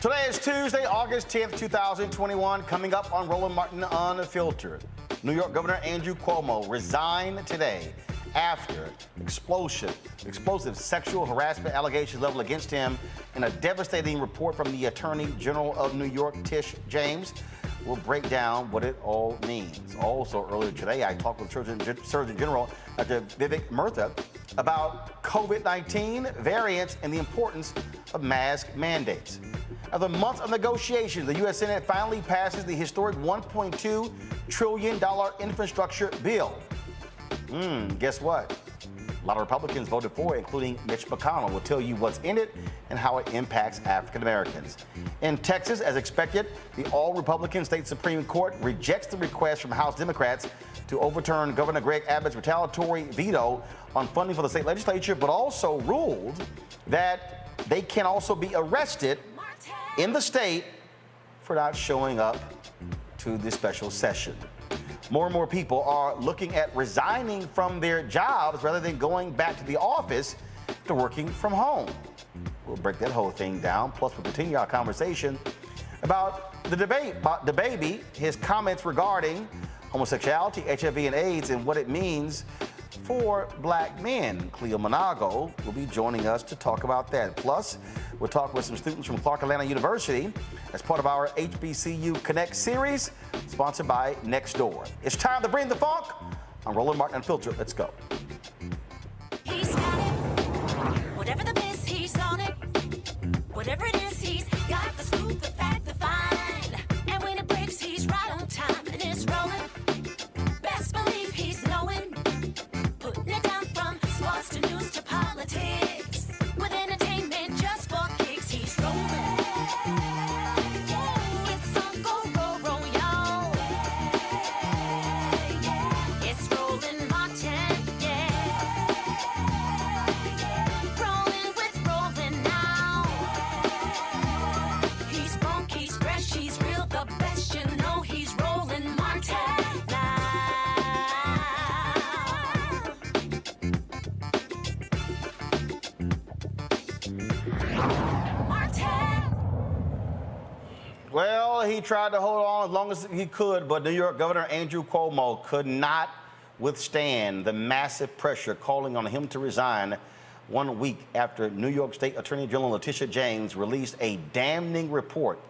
Today is Tuesday, August 10th, 2021. Coming up on Roland Martin Unfiltered. New York Governor Andrew Cuomo resigned today after explosive sexual harassment allegations leveled against him in a devastating report from the Attorney General of New York, Tish James. We'll break down what it all means. Also, earlier today, I talked with Surgeon General Dr. Vivek Murthy about COVID-19 variants and the importance of mask mandates. After months of negotiations, the U.S. Senate finally passes the historic $1.2 trillion infrastructure bill. Guess what? A lot of Republicans voted for it, including Mitch McConnell. We'll tell you what's in it and how it impacts African Americans. In Texas, as expected, the all-Republican state Supreme Court rejects the request from House Democrats to overturn Governor Greg Abbott's retaliatory veto on funding for the state legislature, but also ruled that they can also be arrested in the state for not showing up to the special session. More and more people are looking at resigning from their jobs rather than going back to the office to working from home. We'll break that whole thing down. Plus, we'll continue our conversation about the debate about DaBaby, his comments regarding homosexuality, HIV, and AIDS, and what it means for black men. Cleo Monago will be joining us to talk about that. Plus, we'll talk with some students from Clark Atlanta University as part of our HBCU Connect series, sponsored by Nextdoor. It's time to bring the funk. I'm Roland Martin Unfiltered. Let's go. He's got it. Whatever the miss, he's on it. Whatever it is, he's got the scoop, the fact, the find. And when it breaks, he's right on time and it's rolling. Best believe he's knowing. Putting it down from sports to news to politics. With entertainment just for kicks, he's rolling. It's Uncle Roro, y'all. It's Roland Martin, yeah. Rolling with Roland now. He's funk, he's fresh, he's real, the best, you know he's Roland Martin now. Well, he tried to hold on as long as he could, but New York Governor Andrew Cuomo could not withstand the massive pressure calling on him to resign 1 week after New York State Attorney General Letitia James released a damning report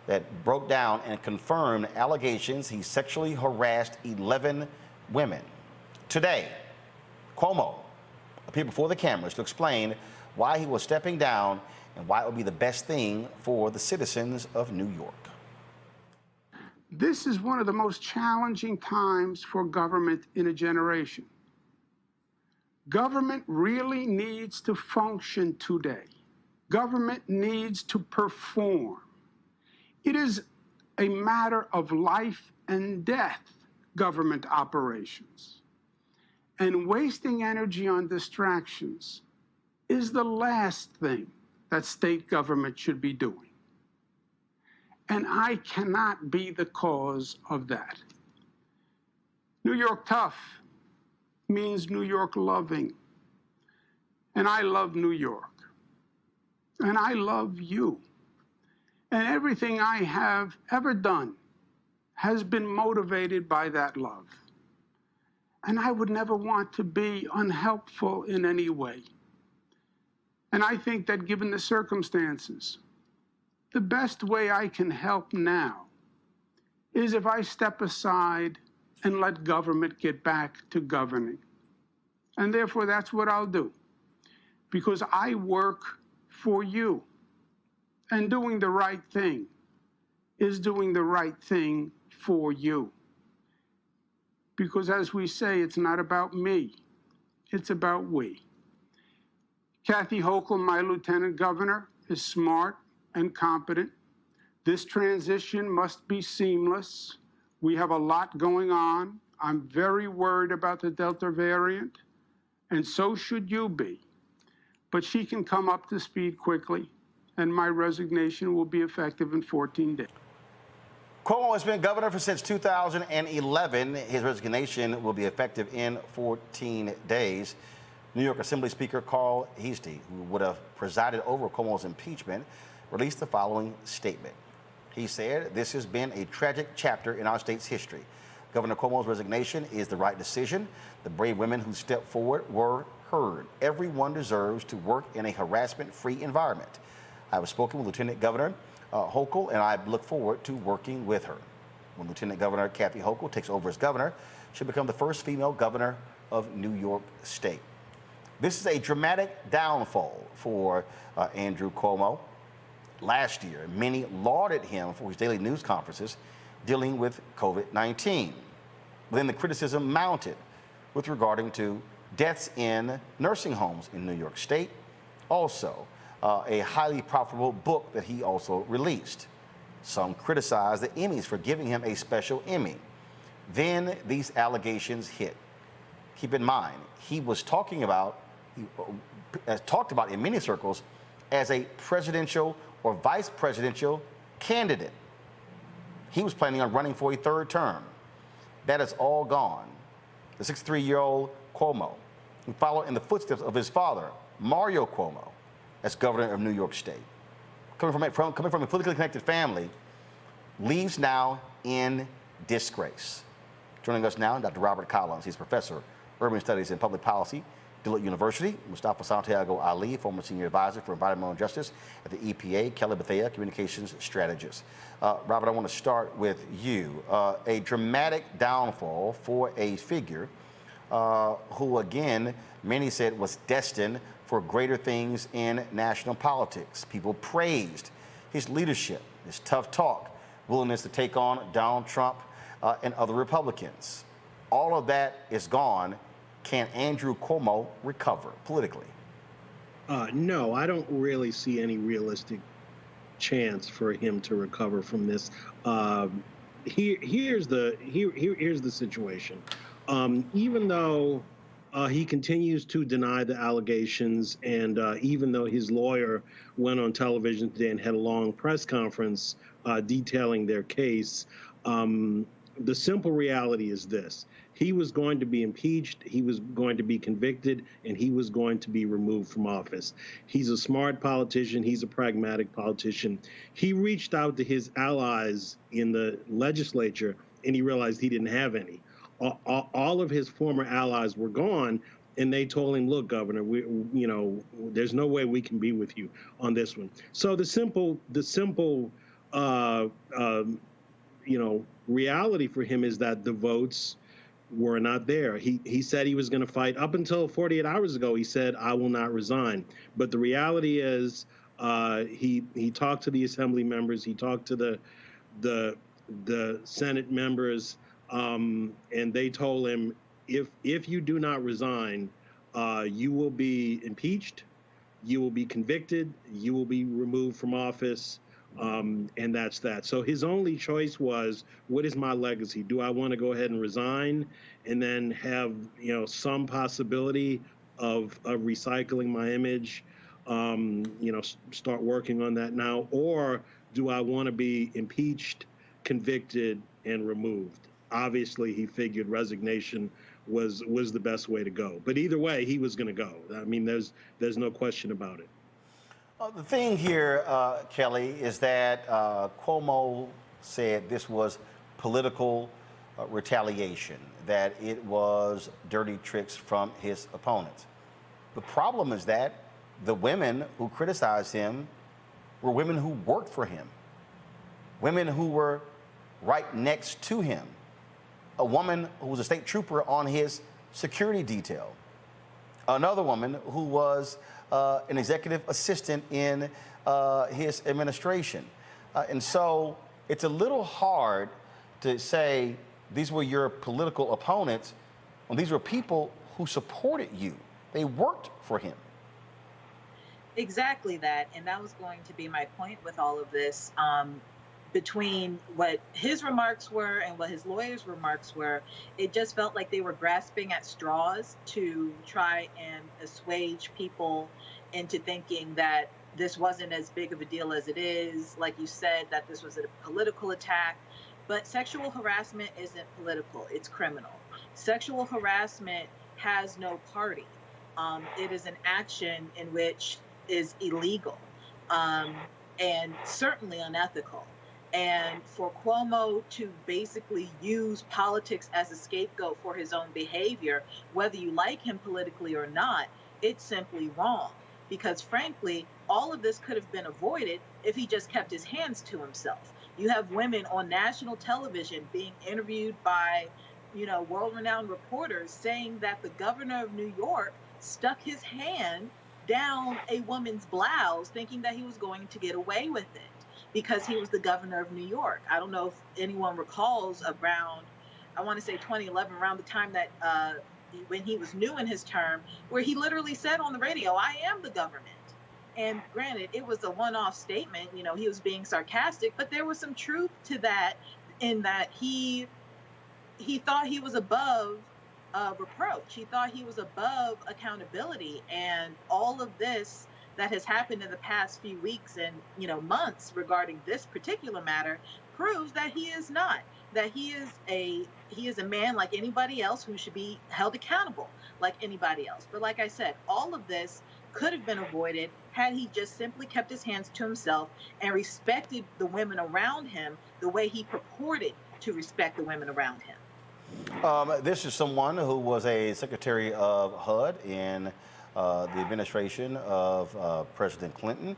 that broke down and confirmed allegations he sexually harassed 11 women. Today, Cuomo appeared before the cameras to explain why he was stepping down and why it would be the best thing for the citizens of New York. This is one of the most challenging times for government in a generation. Government really needs to function today. Government needs to perform. It is a matter of life and death, government operations. And wasting energy on distractions is the last thing that state government should be doing. And I cannot be the cause of that. New York tough means New York loving. And I love New York. And I love you. And everything I have ever done has been motivated by that love. And I would never want to be unhelpful in any way. And I think that given the circumstances, the best way I can help now is if I step aside and let government get back to governing. And therefore, that's what I'll do, because I work for you. And doing the right thing is doing the right thing for you. Because as we say, it's not about me, it's about we. Kathy Hochul, my lieutenant governor, is smart and competent. This transition must be seamless. We have a lot going on. I'm very worried about the Delta variant, and so should you be. But she can come up to speed quickly, and my resignation will be effective in 14 days. Cuomo has been governor since 2011. His resignation will be effective in 14 days. New York Assembly Speaker Carl Heastie, who would have presided over Cuomo's impeachment, released the following statement. He said, "This has been a tragic chapter in our state's history. Governor Cuomo's resignation is the right decision. The brave women who stepped forward were heard. Everyone deserves to work in a harassment-free environment. I have spoken with Lieutenant Governor Hochul, and I look forward to working with her." When Lieutenant Governor Kathy Hochul takes over as governor, she'll become the first female governor of New York State. This is a dramatic downfall for Andrew Cuomo. Last year, many lauded him for his daily news conferences dealing with COVID-19. Then the criticism mounted with regarding to deaths in nursing homes in New York State. Also, a highly profitable book that he also released. Some criticized the Emmys for giving him a special Emmy. Then these allegations hit. Keep in mind, he was talked about in many circles as a presidential or vice presidential candidate. He was planning on running for a third term. That is all gone. The 63-year-old Cuomo, who followed in the footsteps of his father, Mario Cuomo, as governor of New York State, coming from a politically connected family, leaves now in disgrace. Joining us now, Dr. Robert Collins. He's professor of urban studies and public policy, Dillard University. Mustafa Santiago Ali, former senior advisor for environmental justice at the EPA. Kelly Bethea, communications strategist. Robert, I want to start with you. A dramatic downfall for a figure who, again, many said was destined for greater things in national politics. People praised his leadership, his tough talk, willingness to take on Donald Trump and other Republicans. All of that is gone. Can Andrew Cuomo recover politically? No, I don't really see any realistic chance for him to recover from this. Here's the situation. Even though he continues to deny the allegations, and even though his lawyer went on television today and had a long press conference detailing their case, the simple reality is this. He was going to be impeached, he was going to be convicted, and he was going to be removed from office. He's a smart politician, he's a pragmatic politician. He reached out to his allies in the legislature, and he realized he didn't have any. All of his former allies were gone, and they told him, "Look, Governor, there's no way we can be with you on this one." So the simple reality for him is that the votes were not there. He said he was going to fight. Up until 48 hours ago, he said, "I will not resign." But the reality is, he talked to the Assembly members, he talked to the Senate members, and they told him, if you do not resign, you will be impeached, you will be convicted, you will be removed from office. And that's that. So his only choice was, what is my legacy? Do I want to go ahead and resign and then have, some possibility of recycling my image, start working on that now? Or do I want to be impeached, convicted, and removed? Obviously, he figured resignation was the best way to go. But either way, he was going to go. I mean, there's no question about it. The thing here, Kelly, is that Cuomo said this was political retaliation, that it was dirty tricks from his opponents. The problem is that the women who criticized him were women who worked for him, women who were right next to him, a woman who was a state trooper on his security detail, another woman who was an executive assistant in his administration. And so it's a little hard to say these were your political opponents when these were people who supported you. They worked for him. Exactly that. And that was going to be my point with all of this. Between what his remarks were and what his lawyer's remarks were, it just felt like they were grasping at straws to try and assuage people into thinking that this wasn't as big of a deal as it is. Like you said, that this was a political attack. But sexual harassment isn't political, it's criminal. Sexual harassment has no party. It is an action in which is illegal. and certainly unethical. And for Cuomo to basically use politics as a scapegoat for his own behavior, whether you like him politically or not, it's simply wrong. Because frankly, all of this could have been avoided if he just kept his hands to himself. You have women on national television being interviewed by, world-renowned reporters saying that the governor of New York stuck his hand down a woman's blouse thinking that he was going to get away with it because he was the governor of New York. I don't know if anyone recalls around, I want to say 2011, around the time that when he was new in his term, where he literally said on the radio, "I am the government." And granted, it was a one-off statement, he was being sarcastic, but there was some truth to that, in that he thought he was above reproach. He thought he was above accountability. And all of this that has happened in the past few weeks and months regarding this particular matter proves that he is not. That he is a man like anybody else who should be held accountable like anybody else. But like I said, all of this could have been avoided had he just simply kept his hands to himself and respected the women around him the way he purported to respect the women around him. This is someone who was a secretary of HUD in the administration of President Clinton.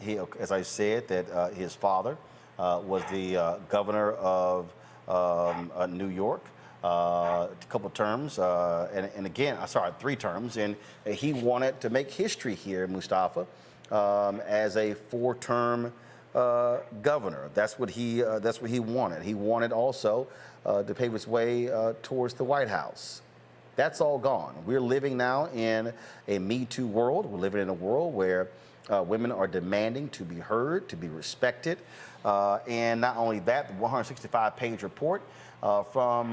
He, as I said, that his father was the governor of New York. A couple terms, and again, sorry, 3 terms, and he wanted to make history here, Mustafa, as a 4-term governor. That's what he wanted. He wanted also to pave his way towards the White House. That's all gone. We're living now in a Me Too world. We're living in a world where women are demanding to be heard, to be respected, and not only that, the 165-page report from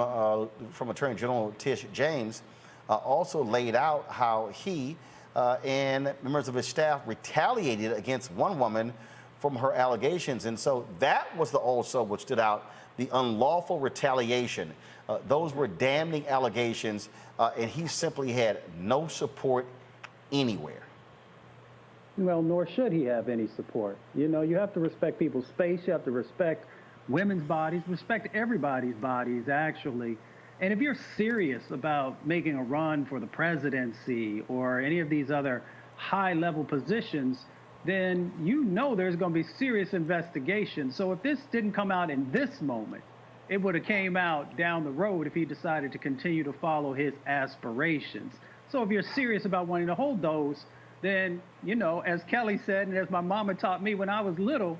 Attorney General Tish James also laid out how he and members of his staff retaliated against one woman from her allegations. And so that was also what stood out, the unlawful retaliation. Those were damning allegations, and he simply had no support anywhere. Well, nor should he have any support. You have to respect people's space. You have to respect women's bodies, respect everybody's bodies, actually. And if you're serious about making a run for the presidency or any of these other high-level positions, then there's going to be serious investigation. So if this didn't come out in this moment, it would have came out down the road if he decided to continue to follow his aspirations. So if you're serious about wanting to hold those, then, as Kelly said, and as my mama taught me when I was little,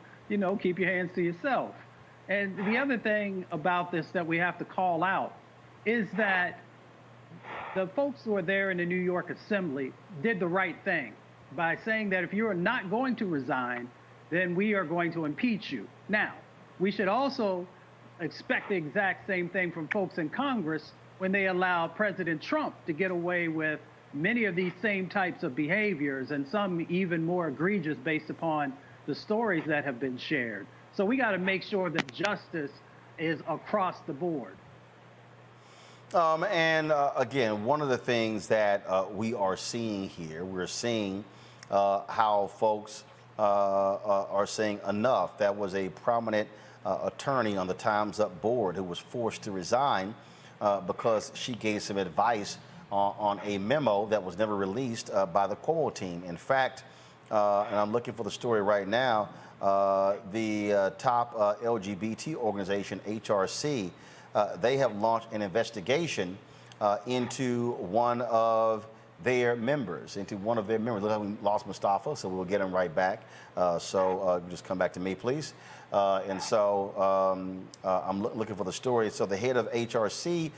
keep your hands to yourself. And the other thing about this that we have to call out is that the folks who are there in the New York Assembly did the right thing by saying that if you're not going to resign, then we are going to impeach you. Now, we should also expect the exact same thing from folks in Congress when they allow President Trump to get away with many of these same types of behaviors, and some even more egregious based upon the stories that have been shared. So we got to make sure that justice is across the board. Again, one of the things that we are seeing here, we're seeing how folks are saying enough. That was a prominent attorney on the Time's Up board who was forced to resign because she gave some advice on a memo that was never released by the Cuomo team. In fact, and I'm looking for the story right now, the top LGBT organization, HRC, they have launched an investigation into one of their members. Look how we lost Mustafa, so we'll get him right back. Just come back to me, please. I'm looking for the story. So the head of HRC,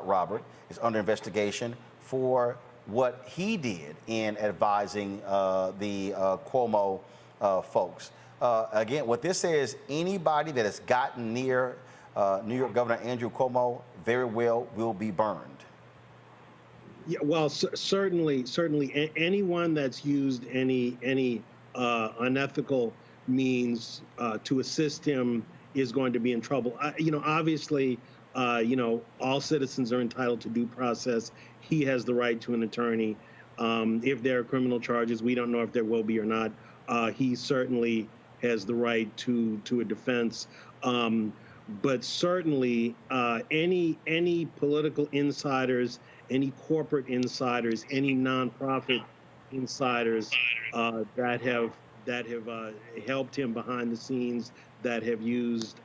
Robert, is under investigation for what he did in advising the Cuomo folks. Again, what this says, anybody that has gotten near New York Governor Andrew Cuomo very well will be burned. Yeah, well, certainly, anyone that's used any unethical means to assist him is going to be in trouble. Obviously, all citizens are entitled to due process. He has the right to an attorney. If there are criminal charges, we don't know if there will be or not. he certainly has the right to a defense. But certainly, any political insiders, any corporate insiders, any nonprofit insiders that have helped him behind the scenes, that have used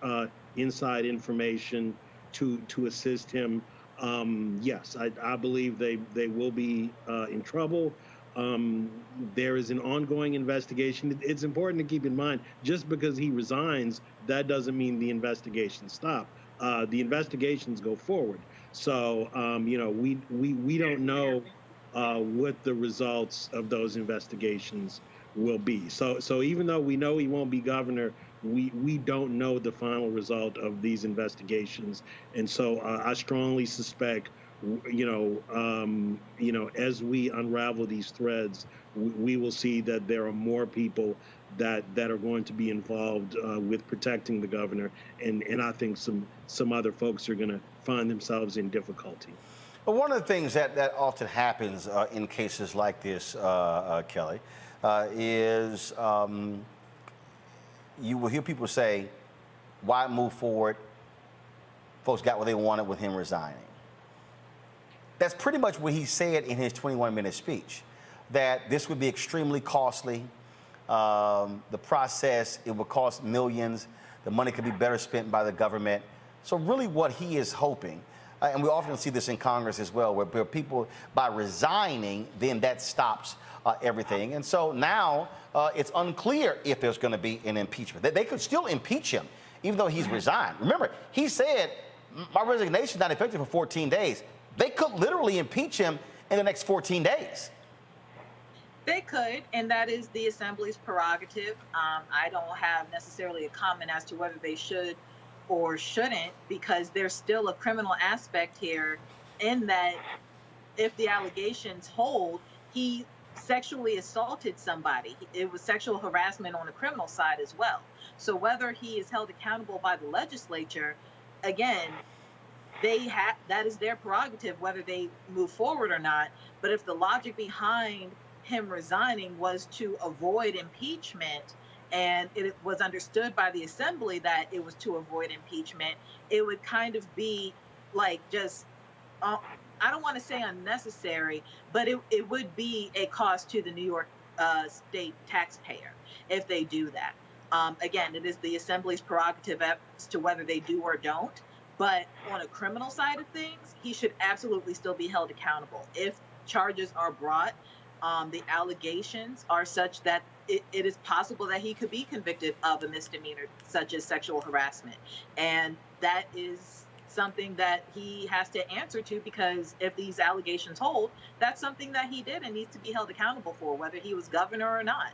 inside information to assist him. Yes, I believe they will be in trouble. There is an ongoing investigation. It's important to keep in mind, just because he resigns, that doesn't mean the investigations stop. The investigations go forward. So, we don't know what the results of those investigations will be. So even though we know he won't be governor, we don't know the final result of these investigations. And so I strongly suspect, as we unravel these threads, we will see that there are more people that are going to be involved with protecting the governor, and I think some other folks are going to find themselves in difficulty. But one of the things that often happens in cases like this, Kelly, is you will hear people say, why move forward? Folks got what they wanted with him resigning. That's pretty much what he said in his 21-minute speech, that this would be extremely costly. The process, it would cost millions. The money could be better spent by the government. So really what he is hoping, and we often see this in Congress as well, where people, by resigning, then that stops everything. And so now it's unclear if there's going to be an impeachment. They could still impeach him, even though he's resigned. Remember, he said, my resignation is not effective for 14 days. They could literally impeach him in the next 14 days. They could, and that is the Assembly's prerogative. I don't have necessarily a comment as to whether they should or shouldn't, because there's still a criminal aspect here, in that if the allegations hold, he sexually assaulted somebody. It was sexual harassment on the criminal side as well. So whether he is held accountable by the legislature, again, that is their prerogative, whether they move forward or not. But if the logic behind him resigning was to avoid impeachment, and it was understood by the Assembly that it was to avoid impeachment, it would kind of be like just, I don't want to say unnecessary, but it would be a cost to the New York state taxpayer if they do that. Again, it is the Assembly's prerogative as to whether they do or don't. But on a criminal side of things, he should absolutely still be held accountable. If charges are brought, the allegations are such that it is possible that he could be convicted of a misdemeanor, such as sexual harassment. And that is something that he has to answer to, because if these allegations hold, that's something that he did and needs to be held accountable for, whether he was governor or not.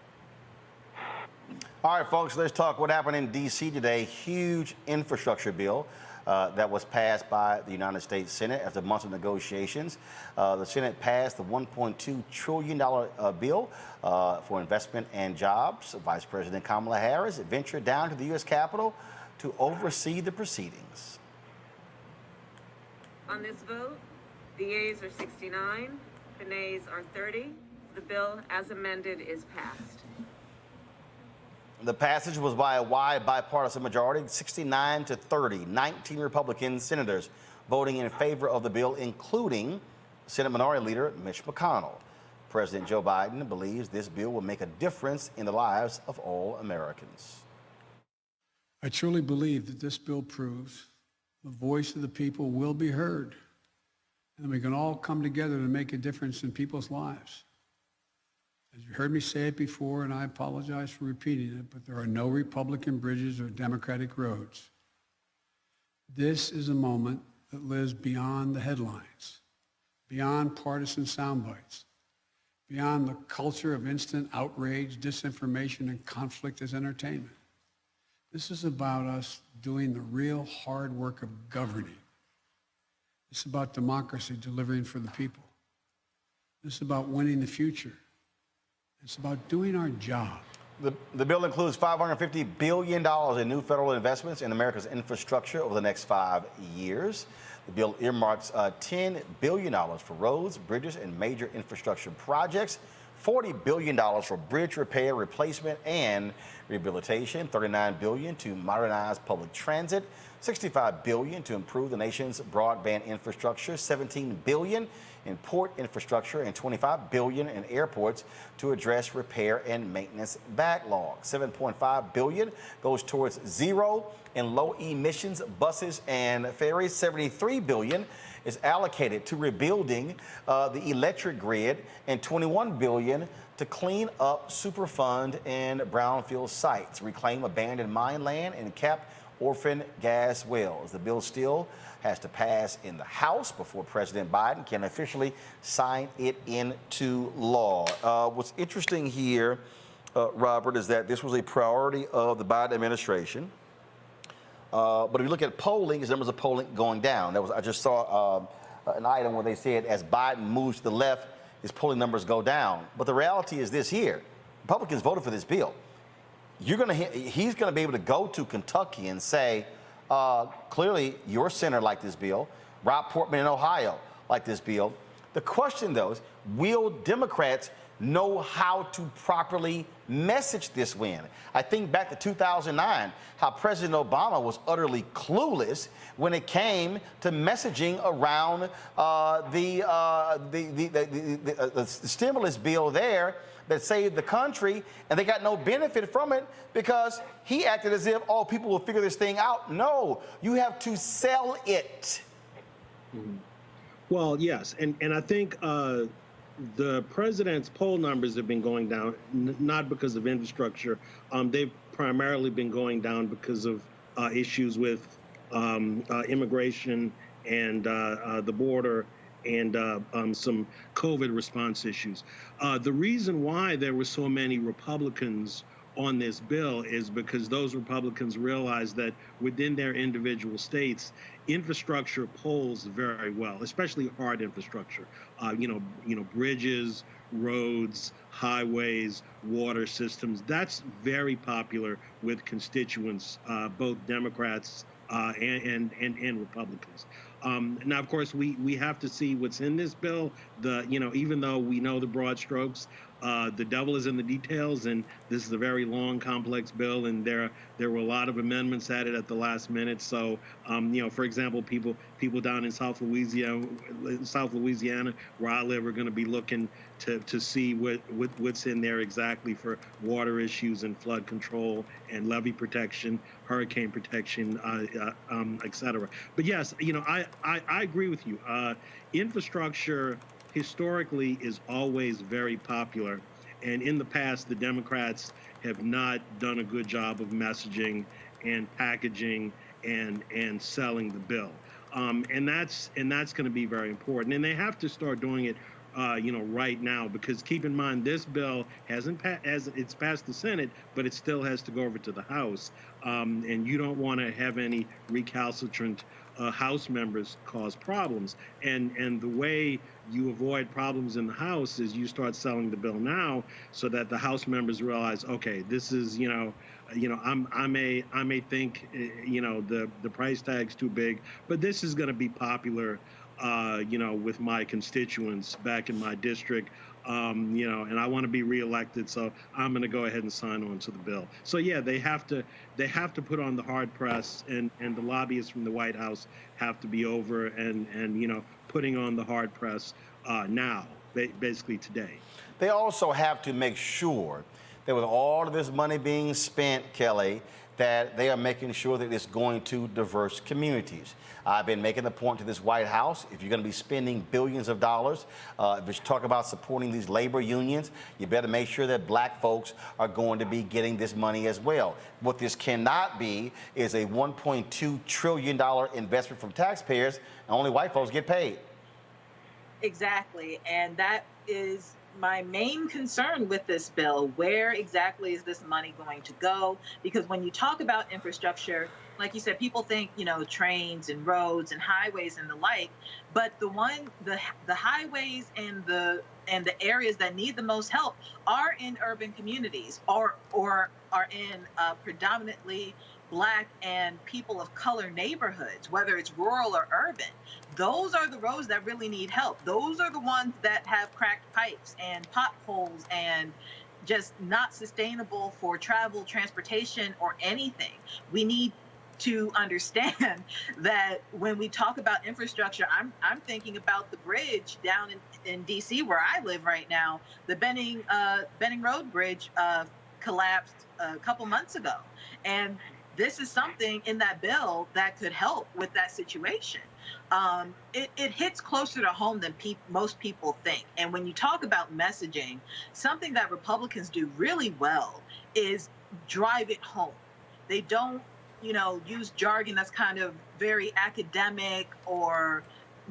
All right, folks, let's talk what happened in D.C. today. Huge infrastructure bill that was passed by the United States Senate after months of negotiations. The Senate passed the $1.2 trillion bill for investment and jobs. Vice President Kamala Harris ventured down to the U.S. Capitol to oversee the proceedings. On this vote, the yeas are 69, the nays are 30. The bill, as amended, is passed. The passage was by a wide bipartisan majority, 69 to 30, 19 Republican senators voting in favor of the bill, including Senate Minority Leader Mitch McConnell. President Joe Biden believes this bill will make a difference in the lives of all Americans. I truly believe that this bill proves the voice of the people will be heard, and we can all come together to make a difference in people's lives. As you heard me say it before, and I apologize for repeating it, but there are no Republican bridges or Democratic roads. This is a moment that lives beyond the headlines, beyond partisan sound bites, beyond the culture of instant outrage, disinformation, and conflict as entertainment. This is about us doing the real hard work of governing. It's about democracy delivering for the people. This is about winning the future. It's about doing our job. The bill includes $550 billion in new federal investments in America's infrastructure over the next 5 years. The bill earmarks $10 billion for roads, bridges, and major infrastructure projects $40 billion for bridge repair, replacement, and rehabilitation, $39 billion to modernize public transit, $65 billion to improve the nation's broadband infrastructure, $17 billion in port infrastructure, and $25 billion in airports to address repair and maintenance backlog. $7.5 billion goes towards zero and low emissions buses and ferries. $73 billion is allocated to rebuilding the electric grid, and $21 billion to clean up Superfund and brownfield sites, reclaim abandoned mine land, and cap orphan gas wells. The bill still has to pass in the House before President Biden can officially sign it into law. What's interesting here, Robert, is that this was a priority of the Biden administration. But if you look at polling, his numbers of polling going down. I just saw an item where they said as Biden moves to the left, his polling numbers go down. But the reality is this here: Republicans voted for this bill. He's going to be able to go to Kentucky and say, clearly your senator liked this bill. Rob Portman in Ohio liked this bill. The question, though, is will Democrats know how to properly message this win? I think back to 2009, how President Obama was utterly clueless when it came to messaging around the stimulus bill there that saved the country, and they got no benefit from it because he acted as if, oh, people will figure this thing out. No, you have to sell it. Mm-hmm. Well, yes, and I think the president's poll numbers have been going down, not because of infrastructure. They've primarily been going down because of issues with immigration and the border and some COVID response issues. The reason why there were so many Republicans on this bill is because those Republicans realized that within their individual states, infrastructure polls very well, especially hard infrastructure. Bridges, roads, highways, water systems. That's very popular with constituents, both Democrats and Republicans. Now, of course, we have to see what's in this bill. Even though we know the broad strokes, the devil is in the details, and this is a very long, complex bill, and there were a lot of amendments added at the last minute. So, for example, people down in South Louisiana, where I live, are going to be looking to see what's in there exactly for water issues and flood control and levee protection, hurricane protection, et cetera. But yes, I agree with you. Infrastructure historically is always very popular, and in the past, the Democrats have not done a good job of messaging and packaging and selling the bill, and that's going to be very important. And they have to start doing it, right now, because keep in mind this bill it's passed the Senate, but it still has to go over to the House, and you don't want to have any recalcitrant House members cause problems. And the way you avoid problems in the House is you start selling the bill now, so that the House members realize, okay, this is, I may think, the price tag's too big, but this is going to be popular, with my constituents back in my district, and I want to be reelected, so I'm going to go ahead and sign on to the bill. So yeah, they have to put on the hard press, and the lobbyists from the White House have to be over and putting on the hard press now, basically today. They also have to make sure that with all of this money being spent, Kelly, that they are making sure that it's going to diverse communities. I've been making the point to this White House, if you're going to be spending billions of dollars, if you talk about supporting these labor unions, you better make sure that black folks are going to be getting this money as well. What this cannot be is a $1.2 trillion investment from taxpayers, and only white folks get paid. Exactly, and that is my main concern with this bill. Where exactly is this money going to go? Because when you talk about infrastructure, like you said, people think, trains and roads and highways and the like, but the highways and the areas that need the most help are in urban communities or are in predominantly Black and people of color neighborhoods, whether it's rural or urban. Those are the roads that really need help. Those are the ones that have cracked pipes and potholes and just not sustainable for travel, transportation, or anything. We need to understand that when we talk about infrastructure, I'm thinking about the bridge down in DC where I live right now. The Benning Road Bridge collapsed a couple months ago, and this is something in that bill that could help with that situation. It hits closer to home than most people think. And when you talk about messaging, something that Republicans do really well is drive it home. They don't, use jargon that's kind of very academic or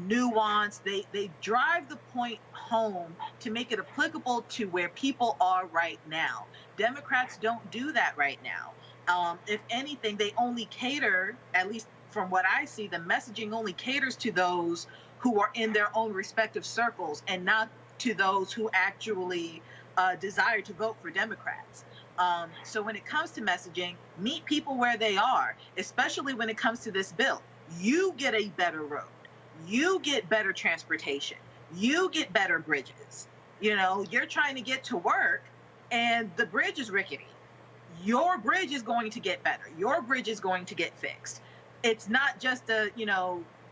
nuanced. They drive the point home to make it applicable to where people are right now. Democrats don't do that right now. If anything, they only cater, at least from what I see, the messaging only caters to those who are in their own respective circles and not to those who actually desire to vote for Democrats. So when it comes to messaging, meet people where they are, especially when it comes to this bill. You get a better road. You get better transportation. You get better bridges. You're trying to get to work and the bridge is rickety. Your bridge is going to get better. Your bridge is going to get fixed. It's not just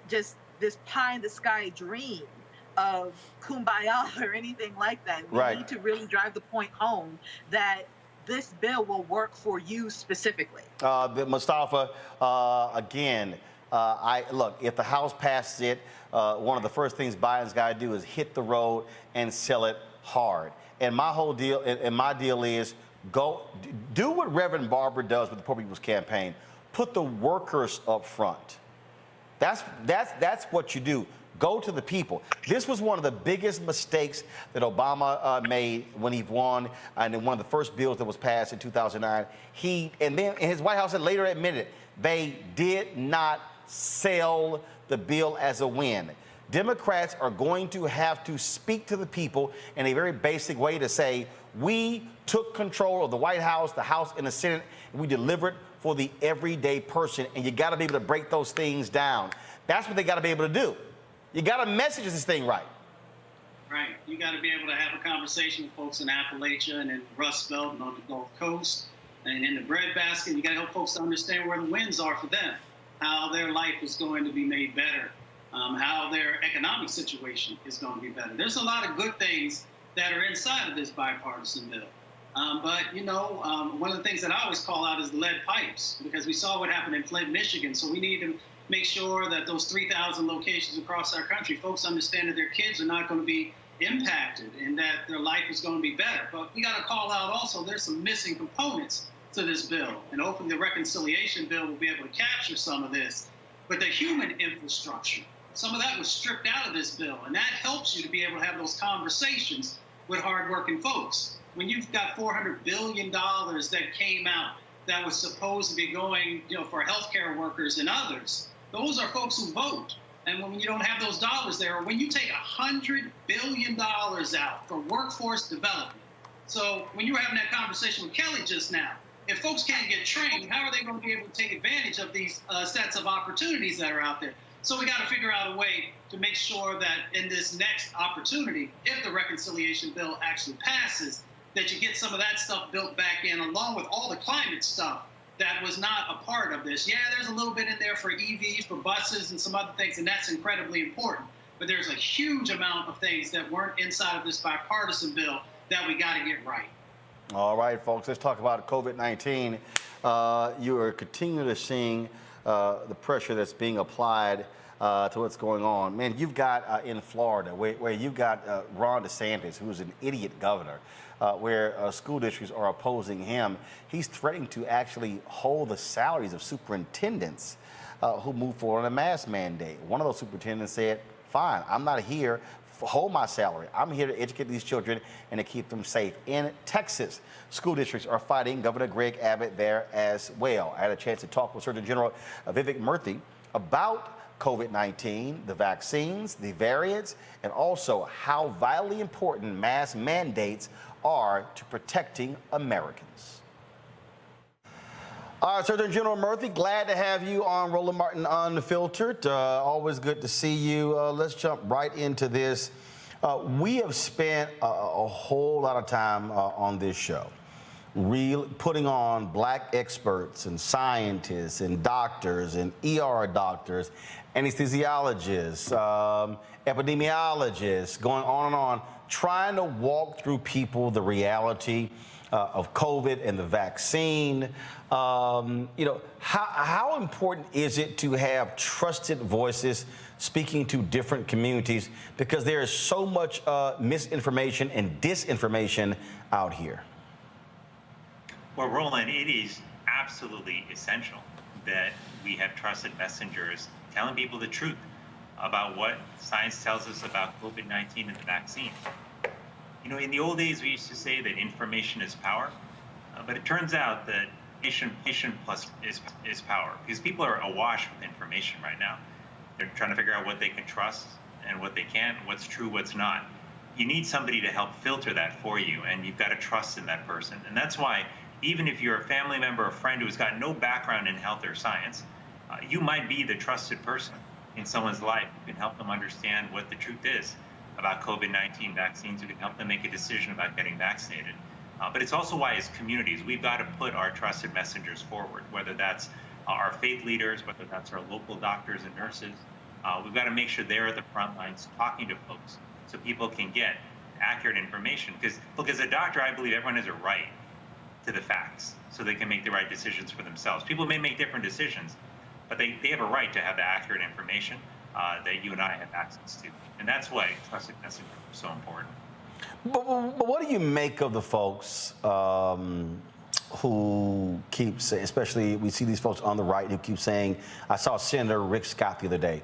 just this pie in the sky dream of kumbaya or anything like that. We need to really drive the point home that this bill will work for you specifically. Mustafa, again, look, if the House passes it, one of the first things Biden's got to do is hit the road and sell it hard. And my whole deal, and my deal is, do what Reverend Barber does with the Poor People's Campaign. Put the workers up front. That's what you do. Go to the people. This was one of the biggest mistakes that Obama made when he won, and in one of the first bills that was passed in 2009. And then his White House had later admitted they did not sell the bill as a win. Democrats are going to have to speak to the people in a very basic way to say, we took control of the White House, the House, and the Senate, and we delivered for the everyday person. And you got to be able to break those things down. That's what they got to be able to do. You got to message this thing right. Right. You got to be able to have a conversation with folks in Appalachia and in Rust Belt and on the Gulf Coast and in the breadbasket. You got to help folks to understand where the wins are for them, how their life is going to be made better, how their economic situation is going to be better. There's a lot of good things that are inside of this bipartisan bill. But, one of the things that I always call out is the lead pipes, because we saw what happened in Flint, Michigan. So we need to make sure that those 3,000 locations across our country, folks understand that their kids are not going to be impacted and that their life is going to be better. But we got to call out also there's some missing components to this bill. And hopefully the reconciliation bill will be able to capture some of this. But the human infrastructure, some of that was stripped out of this bill. And that helps you to be able to have those conversations with hardworking folks. When you've got $400 billion that came out that was supposed to be going, for healthcare workers and others, those are folks who vote. And when you don't have those dollars there, or when you take $100 billion out for workforce development. So when you were having that conversation with Kelly just now, if folks can't get trained, how are they going to be able to take advantage of these sets of opportunities that are out there? So we got to figure out a way to make sure that in this next opportunity, if the reconciliation bill actually passes, that you get some of that stuff built back in, along with all the climate stuff that was not a part of this. Yeah, there's a little bit in there for EVs, for buses, and some other things, and that's incredibly important. But there's a huge amount of things that weren't inside of this bipartisan bill that we got to get right. All right, folks, let's talk about COVID-19. You are continuing to seeing the pressure that's being applied to what's going on. Man, you've got in Florida, where you've got Ron DeSantis, who's an idiot governor, where school districts are opposing him. He's threatening to actually hold the salaries of superintendents who move forward on a mask mandate. One of those superintendents said, fine, I'm not here, hold my salary. I'm here to educate these children and to keep them safe. In Texas, school districts are fighting Governor Greg Abbott there as well. I had a chance to talk with Surgeon General Vivek Murthy about COVID-19, the vaccines, the variants, and also how vitally important mask mandates are to protecting Americans. All right, Surgeon General Murthy, glad to have you on Roland Martin Unfiltered. Always good to see you. Let's jump right into this. We have spent a whole lot of time on this show, putting on black experts and scientists and doctors and ER doctors, anesthesiologists, epidemiologists, going on and on, trying to walk through people the reality of COVID and the vaccine. How important is it to have trusted voices speaking to different communities, because there is so much misinformation and disinformation out here? Well, Roland, it is absolutely essential that we have trusted messengers telling people the truth about what science tells us about COVID-19 and the vaccine. You know, in the old days, we used to say that information is power, but it turns out that information plus is power, because people are awash with information right now. They're trying to figure out what they can trust and what they can't, what's true, what's not. You need somebody to help filter that for you, and you've got to trust in that person. And that's why, even if you're a family member or friend who's got no background in health or science, you might be the trusted person in someone's life who can help them understand what the truth is about COVID-19 vaccines, who can help them make a decision about getting vaccinated. But it's also why, as communities, we've got to put our trusted messengers forward, whether that's our faith leaders, whether that's our local doctors and nurses. We've got to make sure they're at the front lines talking to folks so people can get accurate information. Because, look, as a doctor, I believe everyone has a right to the facts so they can make the right decisions for themselves. People may make different decisions, but they have a right to have the accurate information that you and I have access to. And that's why trusted messengers are so important. But what do you make of the folks who keep saying, especially we see these folks on the right who keep saying, I saw Senator Rick Scott the other day,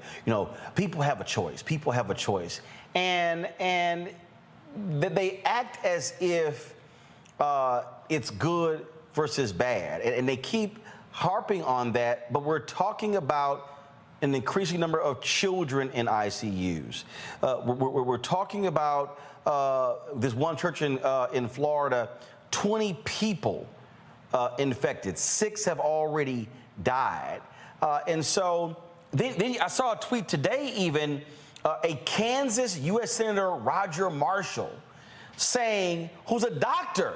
people have a choice, people have a choice. And they act as if it's good versus bad. And they keep harping on that, but we're talking about an increasing number of children in ICUs. We're talking about this one church in Florida, 20 people infected. 6 have already died. And so then I saw a tweet today even, a Kansas U.S. Senator Roger Marshall saying, who's a doctor,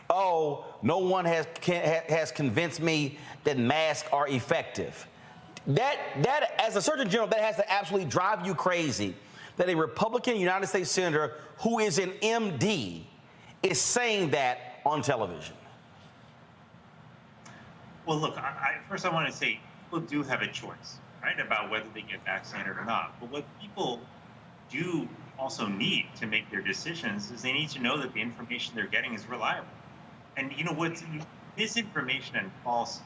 oh, no one has convinced me that masks are effective. That, as a Surgeon General, that has to absolutely drive you crazy, that a Republican United States Senator who is an MD is saying that on television. Well, look, first I want to say people do have a choice, right, about whether they get vaccinated or not. But what people do also need to make their decisions is they need to know that the information they're getting is reliable. And what's misinformation and false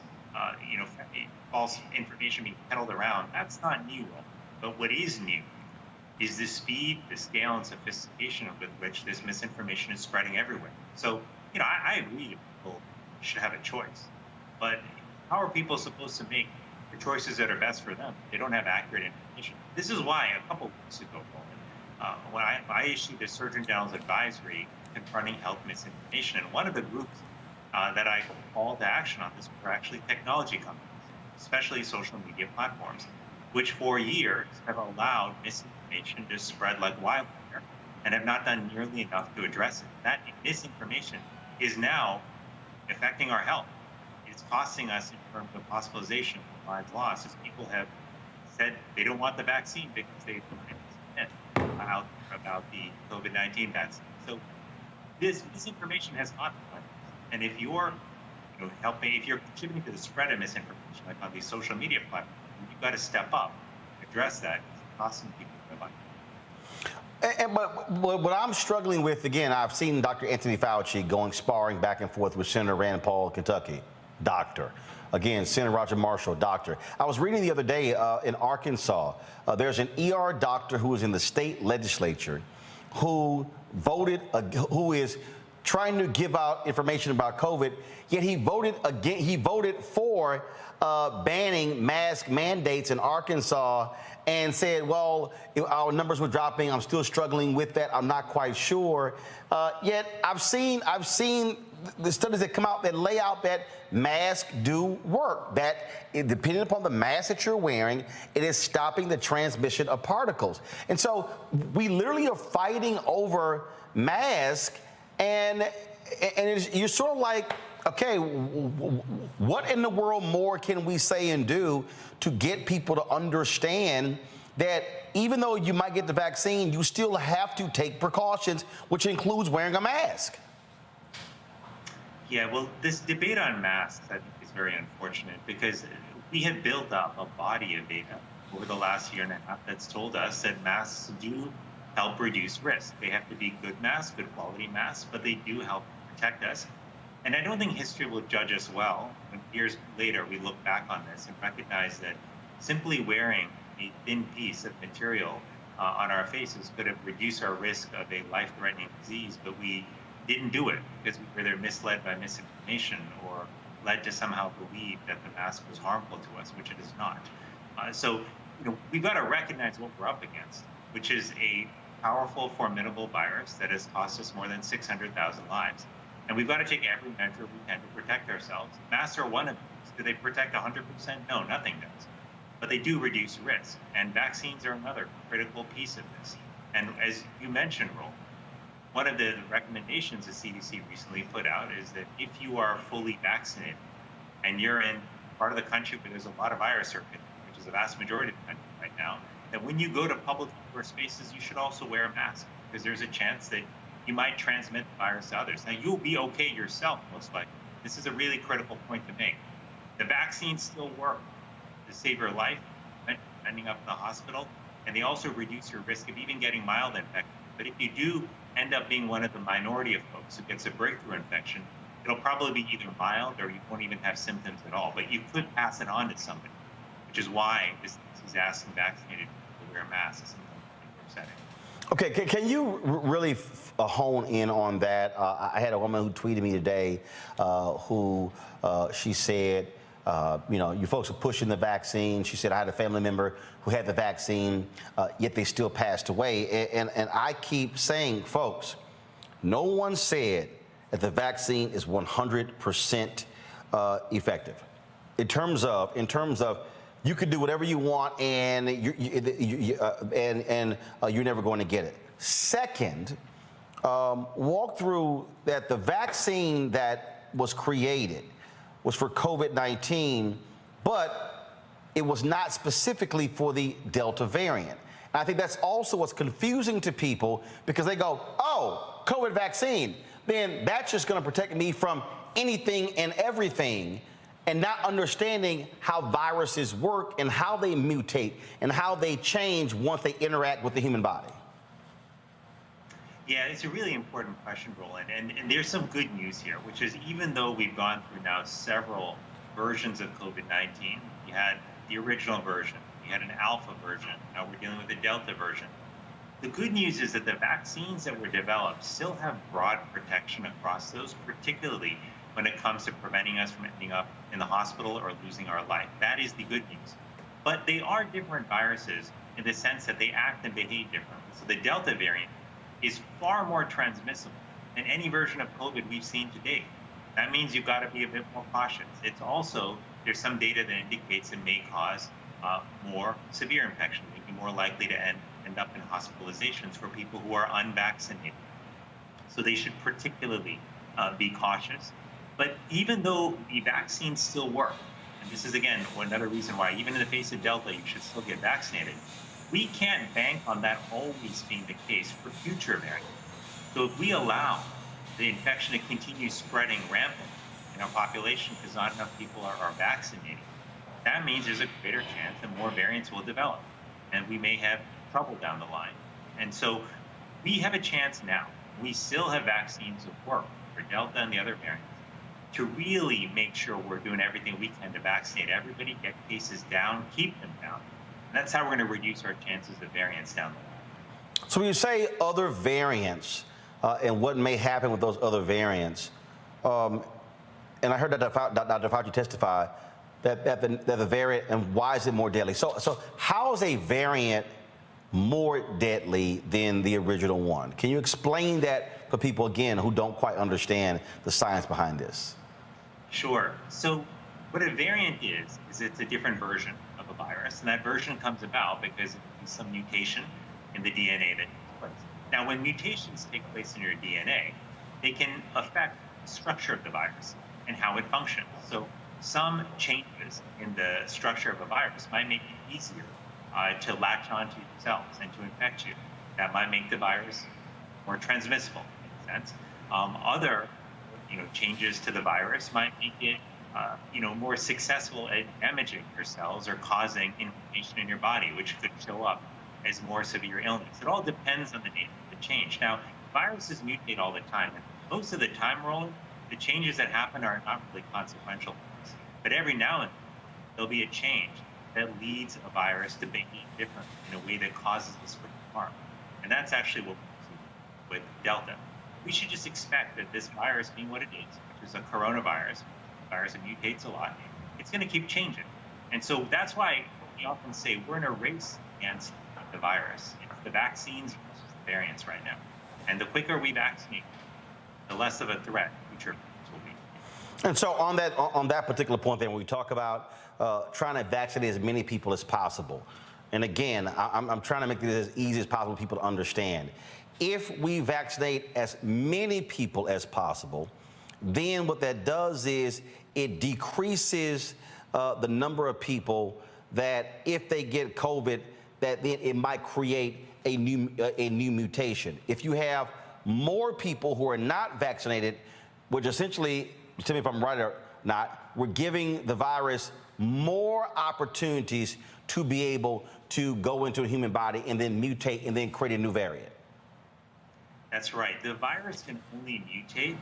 information being peddled around, that's not new. But what is new is the speed, the scale, and sophistication with which this misinformation is spreading everywhere. So, I agree that people should have a choice. But how are people supposed to make the choices that are best for them? They don't have accurate information. This is why a couple weeks ago, when I issued the Surgeon General's advisory confronting health misinformation, and one of the groups that I called to action on this were actually technology companies, especially social media platforms, which for years have allowed misinformation to spread like wildfire and have not done nearly enough to address it. That misinformation is now affecting our health. It's costing us in terms of hospitalization and lives lost, as people have said they don't want the vaccine because they've out about the COVID-19 vaccine. So this misinformation has consequences. And if you're if you're contributing to the spread of misinformation, like on these social media platforms, you've got to step up, address that. It's costing people their life. But what I'm struggling with, again, I've seen Dr. Anthony Fauci going sparring back and forth with Senator Rand Paul of Kentucky, doctor. Again, Senator Roger Marshall, doctor. I was reading the other day in Arkansas, there's an ER doctor who is in the state legislature who voted, who is trying to give out information about COVID, yet he voted again. He voted for banning mask mandates in Arkansas and said, well, our numbers were dropping. I'm still struggling with that. I'm not quite sure. Yet I've seen the studies that come out that lay out that masks do work, that depending upon the mask that you're wearing, it is stopping the transmission of particles. And so we literally are fighting over masks, and you're sort of like, okay, what in the world more can we say and do to get people to understand that even though you might get the vaccine, you still have to take precautions, which includes wearing a mask? Yeah, well, this debate on masks, I think, is very unfortunate because we have built up a body of data over the last year and a half that's told us that masks do help reduce risk. They have to be good masks, good quality masks, but they do help protect us. And I don't think history will judge us well when years later we look back on this and recognize that simply wearing a thin piece of material on our faces could have reduced our risk of a life-threatening disease, but we didn't do it because we were either misled by misinformation or led to somehow believe that the mask was harmful to us, which it is not. So we've got to recognize what we're up against, which is a powerful, formidable virus that has cost us more than 600,000 lives. And we've got to take every measure we can to protect ourselves. Masks are one of these. Do they protect 100%? No, nothing does. But they do reduce risk. And vaccines are another critical piece of this. And as you mentioned, Roland, one of the recommendations the CDC recently put out is that if you are fully vaccinated and you're in part of the country where there's a lot of virus circulating, which is the vast majority of the country right now, that when you go to public indoor spaces, you should also wear a mask because there's a chance that you might transmit the virus to others. Now, you'll be okay yourself, most likely. This is a really critical point to make. The vaccines still work to save your life, ending up in the hospital, and they also reduce your risk of even getting mild infection. But if you do end up being one of the minority of folks who gets a breakthrough infection, it'll probably be either mild or you won't even have symptoms at all. But you could pass it on to somebody, which is why this is asking vaccinated people to wear masks in the setting. Okay, can you really hone in on that? I had a woman who tweeted me today who she said, you folks are pushing the vaccine. She said, I had a family member who had the vaccine, yet they still passed away. And I keep saying, folks, no one said that the vaccine is 100% effective. In terms of you could do whatever you want, and you're never going to get it. Second, walk through that the vaccine that was created was for COVID-19, but it was not specifically for the Delta variant. And I think that's also what's confusing to people because they go, oh, COVID vaccine, then that's just going to protect me from anything and everything, and not understanding how viruses work and how they mutate and how they change once they interact with the human body. Yeah, it's a really important question, Roland. And there's some good news here, which is even though we've gone through now several versions of COVID-19, you had the original version, you had an alpha version, now we're dealing with the Delta version. The good news is that the vaccines that were developed still have broad protection across those, particularly when it comes to preventing us from ending up in the hospital or losing our life. That is the good news. But they are different viruses in the sense that they act and behave differently. So the Delta variant is far more transmissible than any version of COVID we've seen to date. That means you've got to be a bit more cautious. It's also, there's some data that indicates it may cause more severe infection, maybe more likely to end up in hospitalizations for people who are unvaccinated. So they should particularly be cautious. But even though the vaccines still work, and this is, again, another reason why even in the face of Delta, you should still get vaccinated, we can't bank on that always being the case for future variants. So if we allow the infection to continue spreading rampant in our population because not enough people are vaccinated, that means there's a greater chance that more variants will develop, and we may have trouble down the line. And so we have a chance now. We still have vaccines that work for Delta and the other variants to really make sure we're doing everything we can to vaccinate everybody, get cases down, keep them down. And that's how we're going to reduce our chances of variants down the line. So when you say other variants, and what may happen with those other variants. And I heard that Dr. Fauci testify that the variant, and why is it more deadly? So how is a variant more deadly than the original one? Can you explain that for people, again, who don't quite understand the science behind this? Sure. So what a variant is it's a different version of a virus. And that version comes about because of some mutation in the DNA that takes place. Now, when mutations take place in your DNA, they can affect the structure of the virus and how it functions. So some changes in the structure of a virus might make it easier to latch onto your cells and to infect you. That might make the virus more transmissible, in a sense. Other changes to the virus might make it more successful at damaging your cells or causing inflammation in your body, which could show up as more severe illness. It all depends on the nature of the change. Now, viruses mutate all the time. And most of the time, Roland, the changes that happen are not really consequential. But every now and then, there'll be a change that leads a virus to behave differently in a way that causes this sort of harm. And that's actually what we see with Delta. We should just expect that this virus, being what it is, which is a coronavirus, a virus that mutates a lot, it's going to keep changing. And so that's why we often say we're in a race against the virus. It's the vaccines versus the variants right now. And the quicker we vaccinate, the less of a threat future will be. And so on that particular point, then, when we talk about trying to vaccinate as many people as possible, and again, I'm trying to make this as easy as possible for people to understand. If we vaccinate as many people as possible, then what that does is it decreases the number of people that, if they get COVID, that then it might create a new mutation. If you have more people who are not vaccinated, which essentially, tell me if I'm right or not, we're giving the virus more opportunities to be able to go into a human body and then mutate and then create a new variant. That's right. The virus can only mutate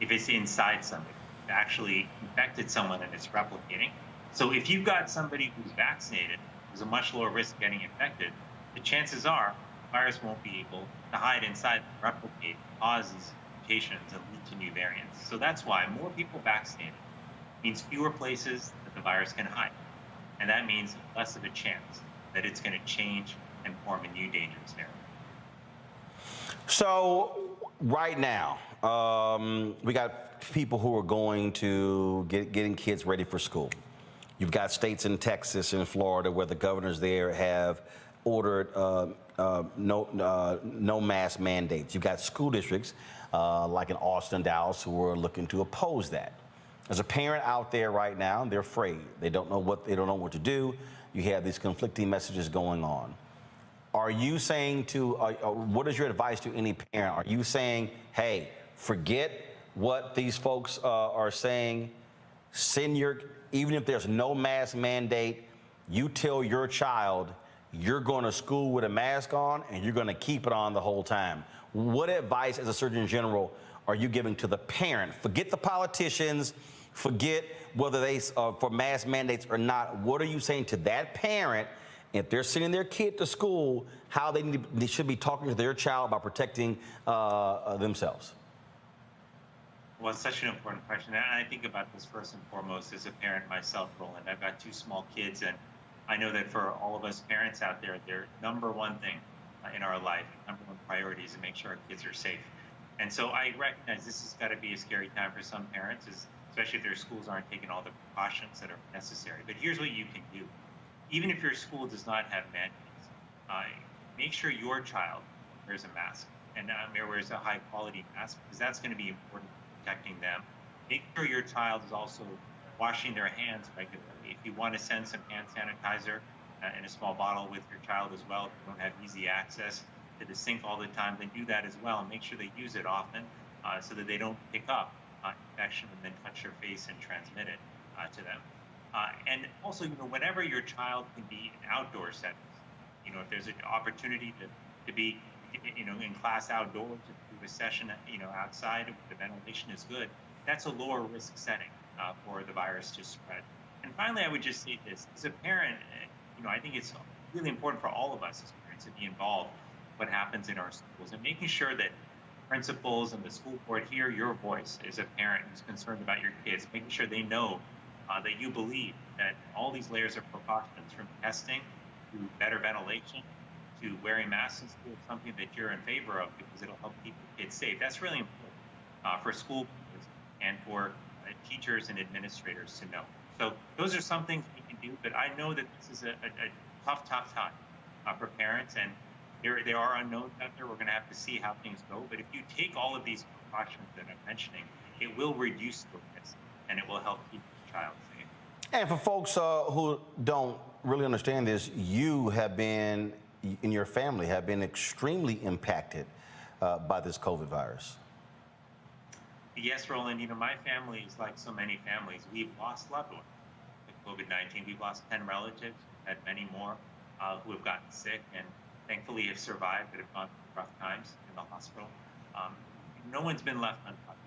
if it's inside somebody. It actually infected someone and it's replicating. So if you've got somebody who's vaccinated, who's a much lower risk of getting infected, the chances are the virus won't be able to hide inside, replicate, cause these mutations and lead to new variants. So that's why more people vaccinated means fewer places that the virus can hide. And that means less of a chance that it's going to change and form a new dangerous variant. So right now, we got people who are going to getting kids ready for school. You've got states in Texas and Florida where the governors there have ordered no mask mandates. You've got school districts like in Austin, Dallas, who are looking to oppose that. As a parent out there right now, they're afraid. They don't know what to do. You have these conflicting messages going on. Are you saying what is your advice to any parent? Are you saying, hey, forget what these folks are saying, even if there's no mask mandate, you tell your child you're going to school with a mask on and you're going to keep it on the whole time? What advice as a Surgeon General are you giving to the parent? Forget the politicians, forget whether they for mask mandates or not. What are you saying to that parent if they're sending their kid to school, how they should be talking to their child about protecting themselves? Well, it's such an important question. And I think about this first and foremost as a parent myself, Roland. I've got 2 small kids, and I know that for all of us parents out there, their number one thing in our life, number one priority is to make sure our kids are safe. And so I recognize this has got to be a scary time for some parents, especially if their schools aren't taking all the precautions that are necessary. But here's what you can do. Even if your school does not have mandates, make sure your child wears a mask and wears a high-quality mask, because that's going to be important for protecting them. Make sure your child is also washing their hands regularly. If you want to send some hand sanitizer in a small bottle with your child as well, if you don't have easy access to the sink all the time, then do that as well, and make sure they use it often so that they don't pick up infection and then touch their face and transmit it to them. And also, whenever your child can be in outdoor settings, if there's an opportunity to be, in class outdoors, to do a session, outside, if the ventilation is good, that's a lower risk setting for the virus to spread. And finally, I would just say this: as a parent, I think it's really important for all of us as parents to be involved in what happens in our schools and making sure that principals and the school board hear your voice as a parent who's concerned about your kids, making sure they know that you believe that all these layers of precautions, from testing to better ventilation to wearing masks in school, is something that you're in favor of because it'll help keep the kids safe. That's really important for school boards and for teachers and administrators to know. So those are some things we can do, but I know that this is a tough time for parents, and there are unknowns out there. We're going to have to see how things go. But if you take all of these precautions that I'm mentioning, it will reduce the risk, and it will help keep the child safe. And for folks who don't really understand this, you have been, and your family have been extremely impacted by this COVID virus. Yes, Roland, my family is like so many families. We've lost loved ones with COVID-19. We've lost 10 relatives, had many more who have gotten sick and thankfully have survived but have gone through rough times in the hospital. No one's been left untouched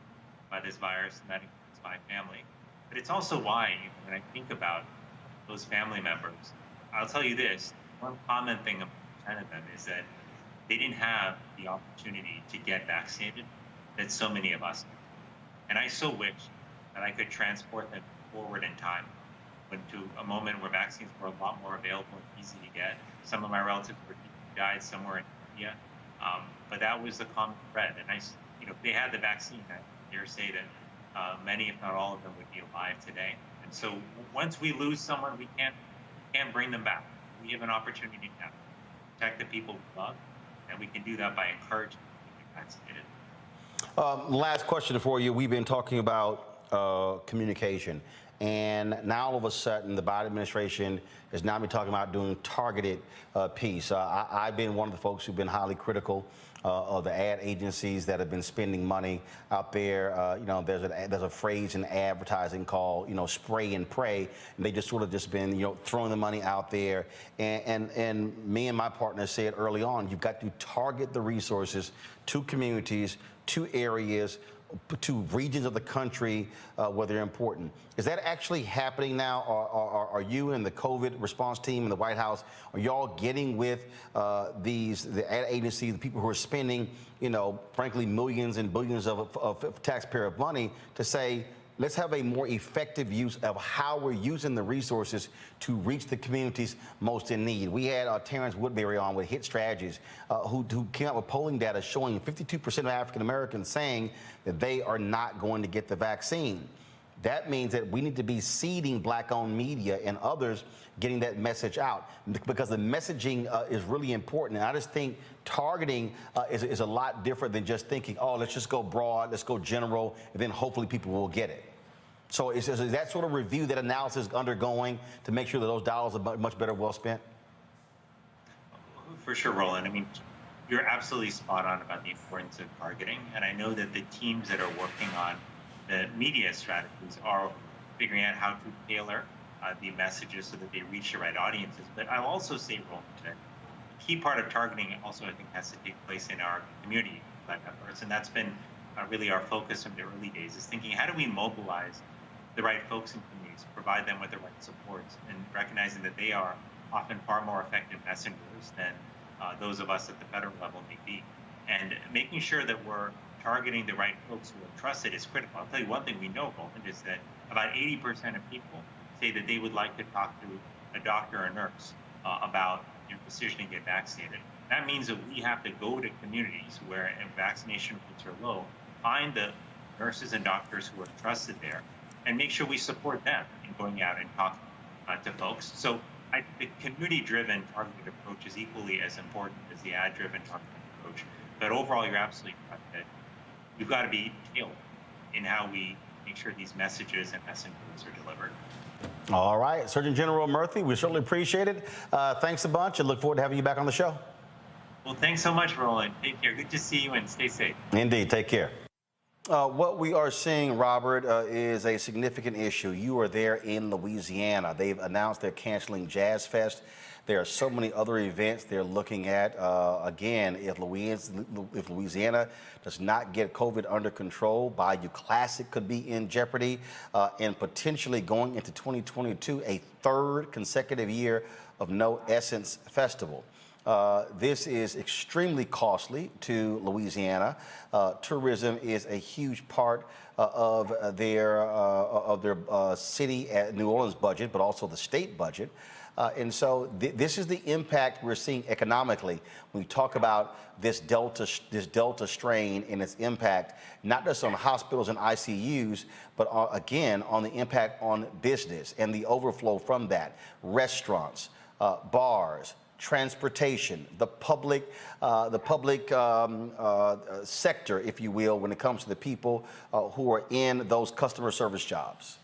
by this virus, and that includes my family. But it's also why, when I think about those family members, I'll tell you this, one common thing about 10 of them is that they didn't have the opportunity to get vaccinated that so many of us did. And I so wish that I could transport them forward in time to a moment where vaccines were a lot more available and easy to get. Some of my relatives died somewhere in India, but that was the common thread. And if they had the vaccine, I dare say that many, if not all of them, would be alive today. And so once we lose someone, we can't bring them back. We have an opportunity now to protect the people we love, and we can do that by encouraging them to get vaccinated. Last question for you. We've been talking about communication, and now all of a sudden the Biden administration is now talking about doing targeted piece. I've been one of the folks who've been highly critical of the ad agencies that have been spending money out there. There's a phrase in advertising called spray and pray, and they just sort of been throwing the money out there. And me and my partner said early on, you've got to target the resources to communities, to areas, to regions of the country where they're important. Is that actually happening now? Are you and the COVID response team in the White House, are y'all getting with the ad agencies, the people who are spending, frankly, millions and billions of taxpayer money to say, let's have a more effective use of how we're using the resources to reach the communities most in need? We had Terrence Woodbury on with Hit Strategies, who came out with polling data showing 52% of African Americans saying that they are not going to get the vaccine. That means that we need to be seeding Black-owned media and others getting that message out, because the messaging is really important. And I just think targeting is a lot different than just thinking, oh, let's just go broad, let's go general, and then hopefully people will get it. So is that sort of review, that analysis undergoing to make sure that those dollars are much better well spent? For sure, Roland. I mean, you're absolutely spot on about the importance of targeting. And I know that the teams that are working on the media strategies are figuring out how to tailor the messages so that they reach the right audiences. But I'll also say, Roland, that a key part of targeting also, I think, has to take place in our community efforts. And that's been really our focus from the early days, is thinking, how do we mobilize the right folks in communities, provide them with the right supports, and recognizing that they are often far more effective messengers than those of us at the federal level may be. And making sure that we're targeting the right folks who are trusted is critical. I'll tell you one thing we know, Roland, is that about 80% of people say that they would like to talk to a doctor or nurse about their decision to get vaccinated. That means that we have to go to communities where vaccination rates are low, find the nurses and doctors who are trusted there, and make sure we support them in going out and talking to folks. So the community-driven targeted approach is equally as important as the ad-driven targeted approach. But overall, you're absolutely correct that we've got to be tailored in how we make sure these messages and messengers are delivered. All right, Surgeon General Murthy, we certainly appreciate it. Thanks a bunch, and look forward to having you back on the show. Well, thanks so much, Roland. Take care. Good to see you, and stay safe. Indeed. Take care. What we are seeing, Robert, is a significant issue. You are there in Louisiana. They've announced they're canceling Jazz Fest. There are so many other events they're looking at. Again, if Louisiana does not get COVID under control, Bayou Classic could be in jeopardy, and potentially going into 2022, a third consecutive year of No Essence Festival. This is extremely costly to Louisiana. Tourism is a huge part of their city, New Orleans budget, but also the state budget. And so this is the impact we're seeing economically when we talk about this Delta strain and its impact, not just on hospitals and ICUs, but again on the impact on business and the overflow from that. Restaurants, bars, transportation, the public sector, if you will, when it comes to the people who are in those customer service jobs.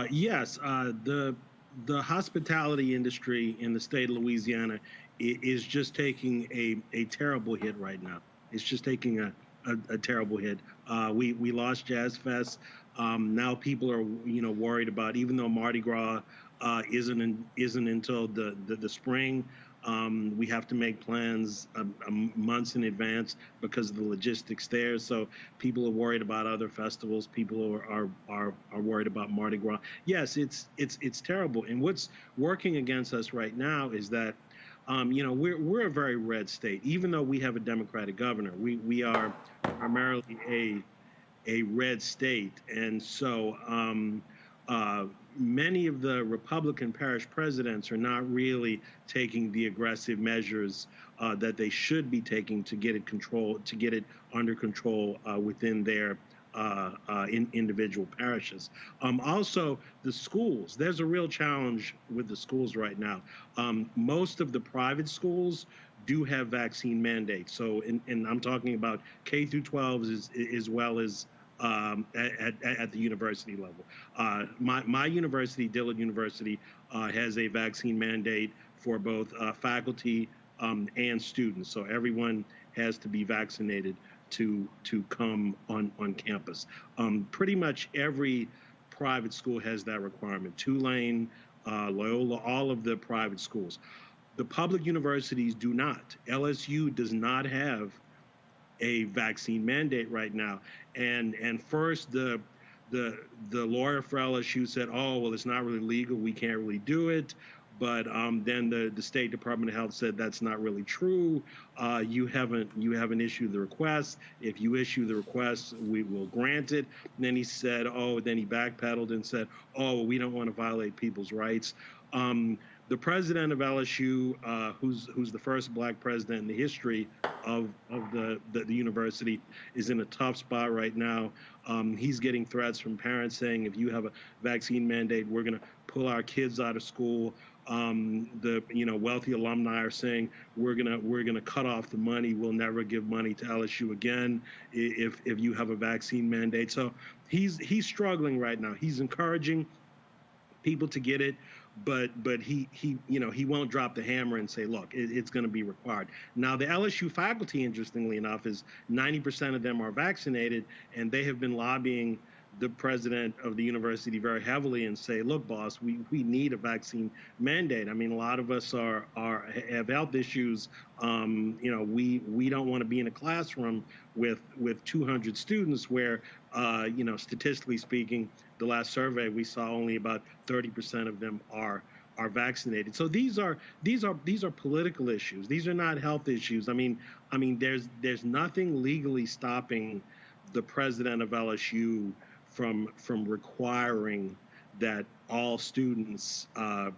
Yes, the hospitality industry in the state of Louisiana is just taking a terrible hit right now. It's just taking a terrible hit. We lost Jazz Fest. Now people are worried about, even though Mardi Gras isn't until the spring. We have to make plans months in advance because of the logistics there. So people are worried about other festivals. People are worried about Mardi Gras. Yes, it's terrible. And what's working against us right now is that we're a very red state. Even though we have a Democratic governor, we are primarily a red state, and so many of the Republican parish presidents are not really taking the aggressive measures that they should be taking to get it under control within their individual parishes. Also, the schools. There's a real challenge with the schools right now. Most of the private schools do have vaccine mandates. So, and I'm talking about K through 12 as well as at the university level. My university, Dillard University, has a vaccine mandate for both faculty and students. So everyone has to be vaccinated to come on campus. Pretty much every private school has that requirement. Tulane, Loyola, all of the private schools. The public universities do not. LSU does not have a vaccine mandate right now. And first the lawyer for LSU said, oh, well, it's not really legal, we can't really do it. But then the State Department of Health said that's not really true. You haven't issued the request. If you issue the request, we will grant it. And then he said, then he backpedaled and said, well, we don't want to violate people's rights. The president of LSU, who's the first black president in the history of the university, is in a tough spot right now. He's getting threats from parents saying, if you have a vaccine mandate, we're going to pull our kids out of school. The wealthy alumni are saying we're gonna cut off the money. We'll never give money to LSU again if you have a vaccine mandate. So he's struggling right now. He's encouraging people to get it, but he won't drop the hammer and say, look, it's going to be required. Now the LSU faculty, interestingly enough, is 90% of them are vaccinated, and they have been lobbying the president of the university very heavily and say, look, boss, we need a vaccine mandate. I mean, a lot of us have health issues. We don't want to be in a classroom with 200 students where, statistically speaking, the last survey we saw only about 30% of them are vaccinated. So these are political issues. These are not health issues. I mean, there's nothing legally stopping the president of LSU from requiring that all students get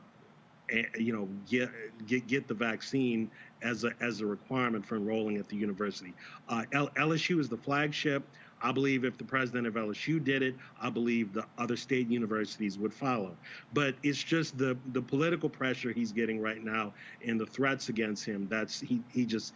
the vaccine as a requirement for enrolling at the university. LSU is the flagship. I believe if the president of LSU did it, I believe the other state universities would follow. But it's just the political pressure he's getting right now and the threats against him. He just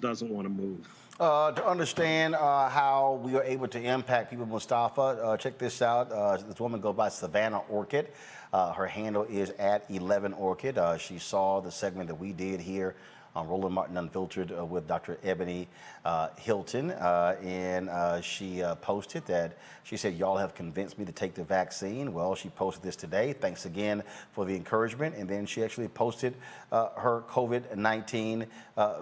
doesn't want to move. To understand how we are able to impact people, Mustafa, check this out. This woman goes by Savannah Orchid. Her handle is @11Orchid. She saw the segment that we did here on Roland Martin Unfiltered with Dr. Ebony Hilton, and she posted that she said, y'all have convinced me to take the vaccine. Well, she posted this today. Thanks again for the encouragement. And then she actually posted her COVID-19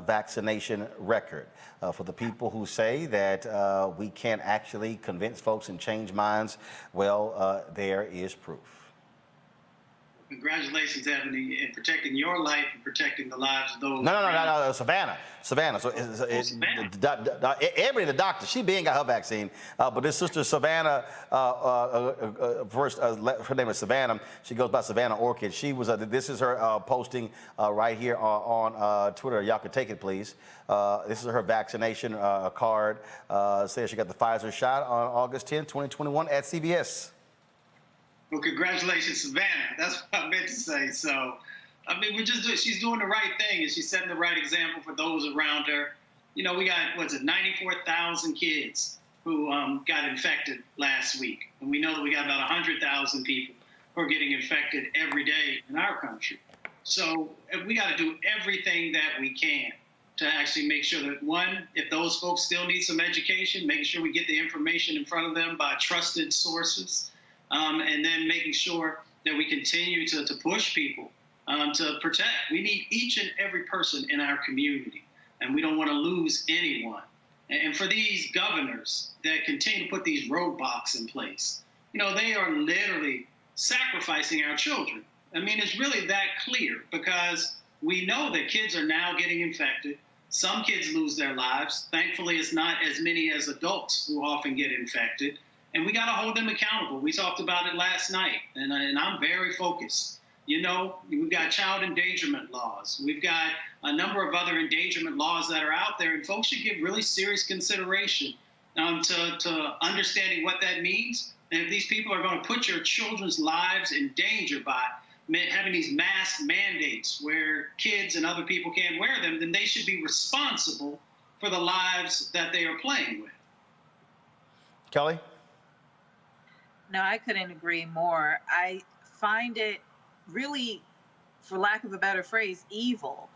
vaccination record. For the people who say that we can't actually convince folks and change minds, well, there is proof. Congratulations, Ebony, in protecting your life and protecting the lives of those. No, Savannah. So Ebony, the doctor, she got her vaccine, but this sister Savannah, first, her name is Savannah. She goes by Savannah Orchid. She was. This is her posting right here on Twitter. Y'all can take it, please. This is her vaccination card. Says she got the Pfizer shot on August 10, 2021 at CVS. Well, congratulations, Savannah. That's what I meant to say. So, I mean, she's doing the right thing, and she's setting the right example for those around her. You know, we got, 94,000 kids who got infected last week. And we know that we got about 100,000 people who are getting infected every day in our country. So we got to do everything that we can to actually make sure that, one, if those folks still need some education, making sure we get the information in front of them by trusted sources. And then making sure that we continue to push people to protect. We need each and every person in our community, and we don't want to lose anyone. And for these governors that continue to put these roadblocks in place, you know, they are literally sacrificing our children. I mean, it's really that clear, because we know that kids are now getting infected. Some kids lose their lives. Thankfully, it's not as many as adults who often get infected. And we got to hold them accountable. We talked about it last night, and I'm very focused. You know, we've got child endangerment laws. We've got a number of other endangerment laws that are out there, and folks should give really serious consideration to understanding what that means. And if these people are going to put your children's lives in danger by having these mask mandates where kids and other people can't wear them, then they should be responsible for the lives that they are playing with. Kelly? No, I couldn't agree more. I find it really, for lack of a better phrase, evil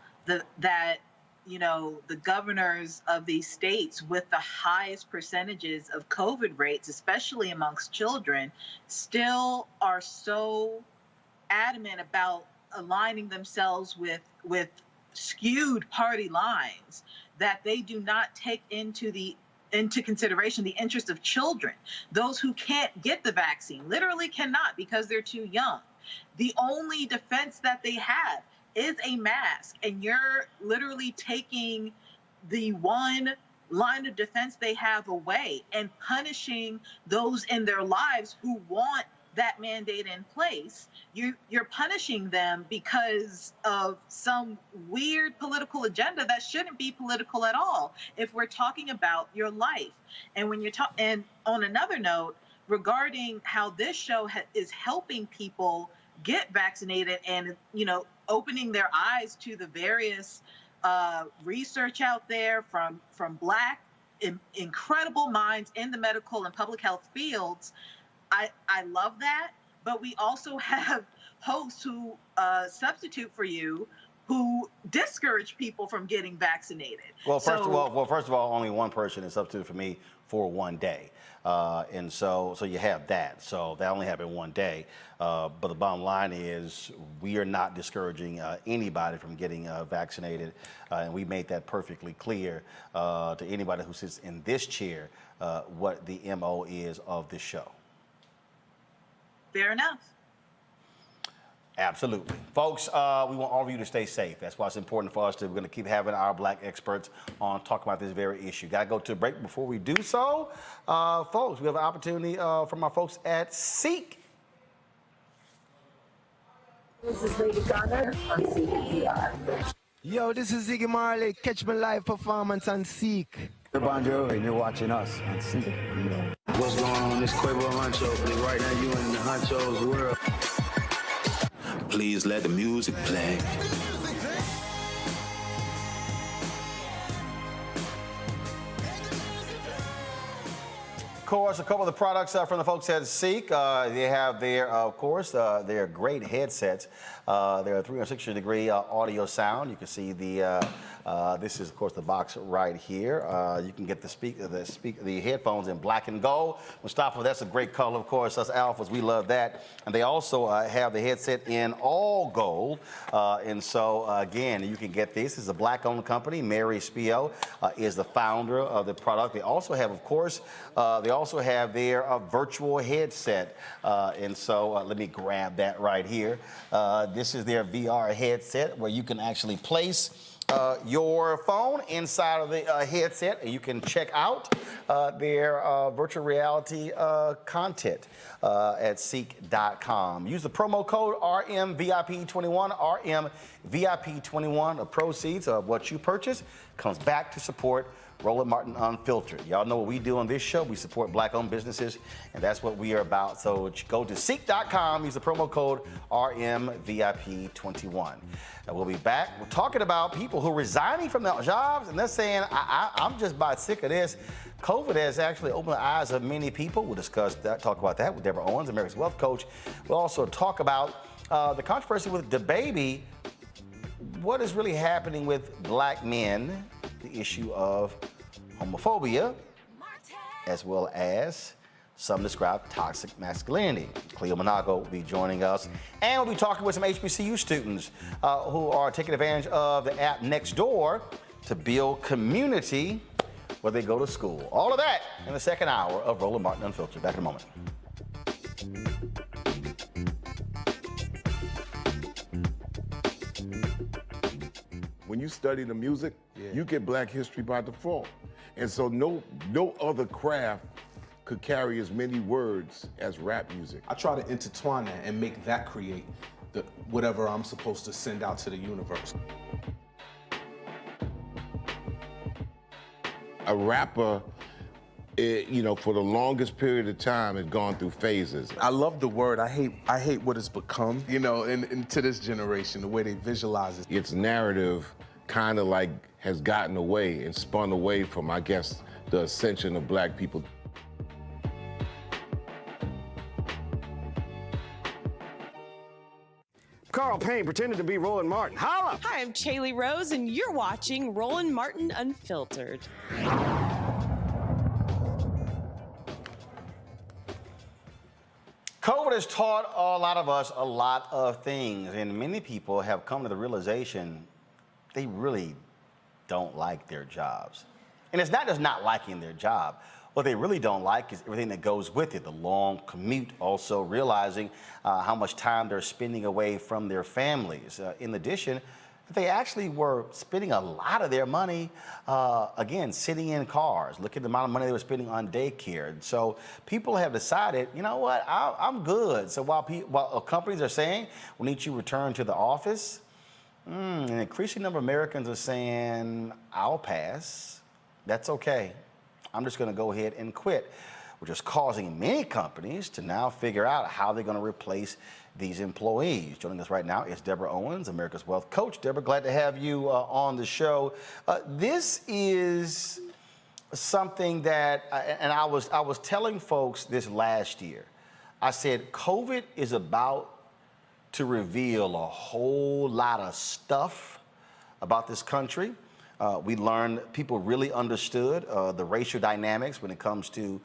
that, you know, the governors of these states with the highest percentages of COVID rates, especially amongst children, still are so adamant about aligning themselves with skewed party lines that they do not take into consideration the interest of children, those who can't get the vaccine, literally cannot because they're too young. The only defense that they have is a mask, and you're literally taking the one line of defense they have away and punishing those in their lives who want that mandate in place. You're punishing them because of some weird political agenda that shouldn't be political at all if we're talking about your life. And when you're and on another note, regarding how this show is helping people get vaccinated and, you know, opening their eyes to the various research out there from Black incredible minds in the medical and public health fields, I love that. But we also have hosts who substitute for you, who discourage people from getting vaccinated. Well, first of all, only one person is substituted for me for one day. And so you have that. So that only happened one day. But the bottom line is we are not discouraging anybody from getting vaccinated. And we made that perfectly clear to anybody who sits in this chair what the MO is of this show. Fair enough. Absolutely. Folks, we want all of you to stay safe. That's why it's important for us we're going to keep having our Black experts on talking about this very issue. Got to go to a break. Before we do so, folks, we have an opportunity from our folks at Seek. This is Lady Gaga on CPR. Yo, this is Ziggy Marley. Catch my live performance on Seek. Bon Jovi, and you're watching us on Seek. What's going on? This Quavo Huncho. Right now, you in the Huncho's world. Please let the music play. Of course, a couple of the products from the folks at Seek. They have their, of course, their great headsets. They're a 360-degree audio sound. You can see the This is, of course, the box right here. You can get the headphones in black and gold. Mustafa, that's a great color, of course. Us alphas, we love that. And they also have the headset in all gold. And so, again, you can get this. This is a black-owned company. Mary Spio is the founder of the product. They also have, of course, their virtual headset. And so, let me grab that right here. This is their VR headset where you can actually place your phone inside of the headset, and you can check out their virtual reality content at seek.com. Use the promo code RMVIP21, RMVIP21. The proceeds of what you purchase comes back to support Roland Martin Unfiltered. Y'all know what we do on this show. We support black-owned businesses, and that's what we are about. So go to seek.com, use the promo code RMVIP21. And we'll be back. We're talking about people who are resigning from their jobs, and they're saying, I'm just about sick of this. COVID has actually opened the eyes of many people. We'll discuss that, talk about that with Deborah Owens, America's Wealth Coach. We'll also talk about the controversy with DaBaby. What is really happening with black men, the issue of homophobia, as well as some describe toxic masculinity. Cleo Monago will be joining us, and we'll be talking with some HBCU students who are taking advantage of the app Nextdoor to build community where they go to school. All of that in the second hour of Roland Martin Unfiltered. Back in a moment. When you study the music, you get Black history by default. And so no other craft could carry as many words as rap music. I try to intertwine that and make that create whatever I'm supposed to send out to the universe. A rapper, for the longest period of time has gone through phases. I love the word. I hate what it's become, and to this generation, the way they visualize it. Its narrative kind of like has gotten away and spun away from, I guess, the ascension of Black people. Carl Payne pretended to be Roland Martin. Holla! Hi, I'm Chaley Rose, and you're watching Roland Martin Unfiltered. COVID has taught a lot of us a lot of things, and many people have come to the realization they really don't like their jobs. And it's not just not liking their job. What they really don't like is everything that goes with it, the long commute, also realizing how much time they're spending away from their families. In addition, they actually were spending a lot of their money, again, sitting in cars. Look at the amount of money they were spending on daycare. And so people have decided, you know what, I'm good. So while companies are saying, we need you to return to the office, an increasing number of Americans are saying, I'll pass. That's okay. I'm just going to go ahead and quit, which is causing many companies to now figure out how they're going to replace these employees. Joining us right now is Deborah Owens, America's Wealth Coach. Deborah, glad to have you on the show. This is something that, and I was telling folks this last year. I said, COVID is about to reveal a whole lot of stuff about this country. We learned people really understood the racial dynamics when it comes to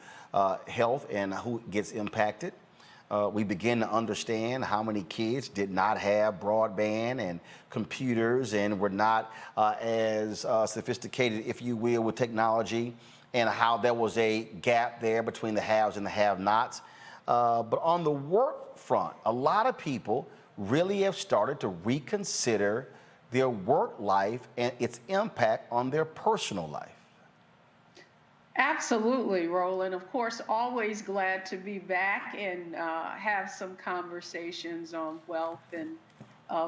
health and who gets impacted. We begin to understand how many kids did not have broadband and computers and were not as sophisticated, if you will, with technology, and how there was a gap there between the haves and the have-nots. But on the work front, a lot of people really have started to reconsider their work life and its impact on their personal life. Absolutely, Roland. Of course, always glad to be back and have some conversations on wealth and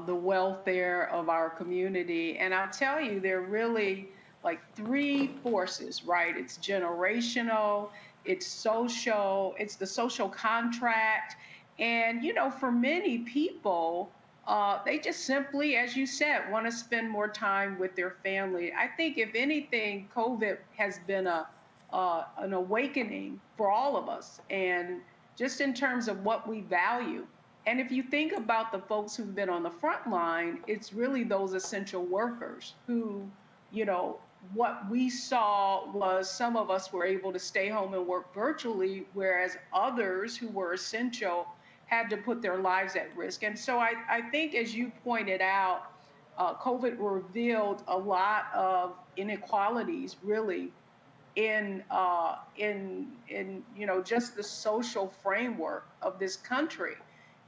the welfare of our community. And I'll tell you, there are really like three forces, right? It's generational, it's social, it's the social contract. And, for many people, they just simply, as you said, want to spend more time with their family. I think, if anything, COVID has been an awakening for all of us, and just in terms of what we value. And if you think about the folks who've been on the front line, it's really those essential workers who what we saw was some of us were able to stay home and work virtually, whereas others who were essential had to put their lives at risk. And so I think, as you pointed out, COVID revealed a lot of inequalities, really, in just the social framework of this country.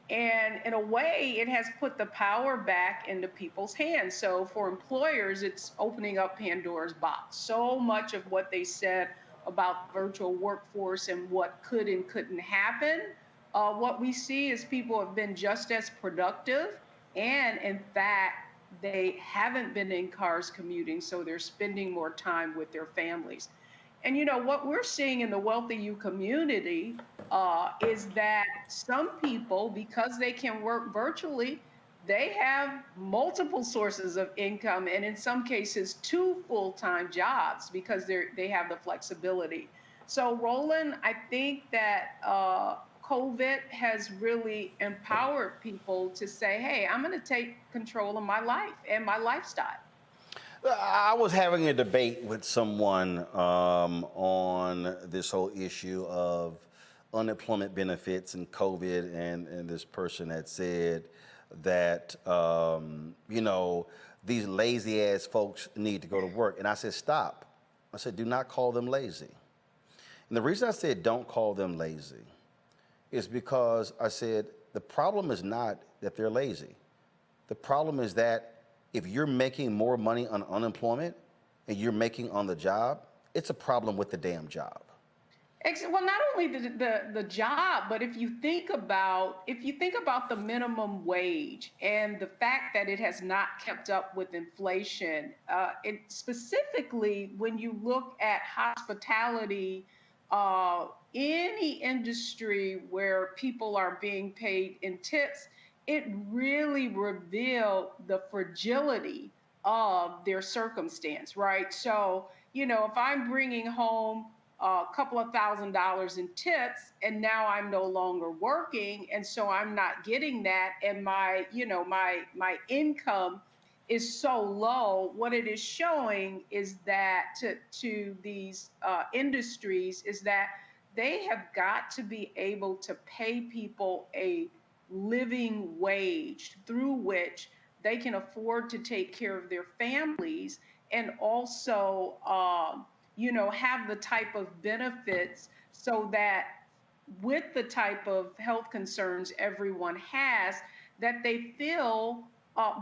And in a way, it has put the power back into people's hands. So for employers, it's opening up Pandora's box. So much of what they said about virtual workforce and what could and couldn't happen, what we see is people have been just as productive. And in fact, they haven't been in cars commuting, so they're spending more time with their families. And what we're seeing in the Wealthy U community is that some people, because they can work virtually, they have multiple sources of income, and in some cases, 2 full-time jobs because they have the flexibility. So, Roland, I think that COVID has really empowered people to say, hey, I'm going to take control of my life and my lifestyle. I was having a debate with someone on this whole issue of unemployment benefits and COVID, and this person had said that, these lazy ass folks need to go to work. And I said, stop. I said, do not call them lazy. And the reason I said don't call them lazy is because I said the problem is not that they're lazy. The problem is that if you're making more money on unemployment and you're making on the job, it's a problem with the damn job. Well, not only the job, but if you think about the minimum wage and the fact that it has not kept up with inflation, and specifically when you look at hospitality, any industry where people are being paid in tips, it really revealed the fragility of their circumstance, right? So, if I'm bringing home a couple of $1,000s in tips and now I'm no longer working, and so I'm not getting that, and my income is so low, what it is showing is that to these industries is that they have got to be able to pay people a living wage through which they can afford to take care of their families and also, have the type of benefits so that with the type of health concerns everyone has, that they feel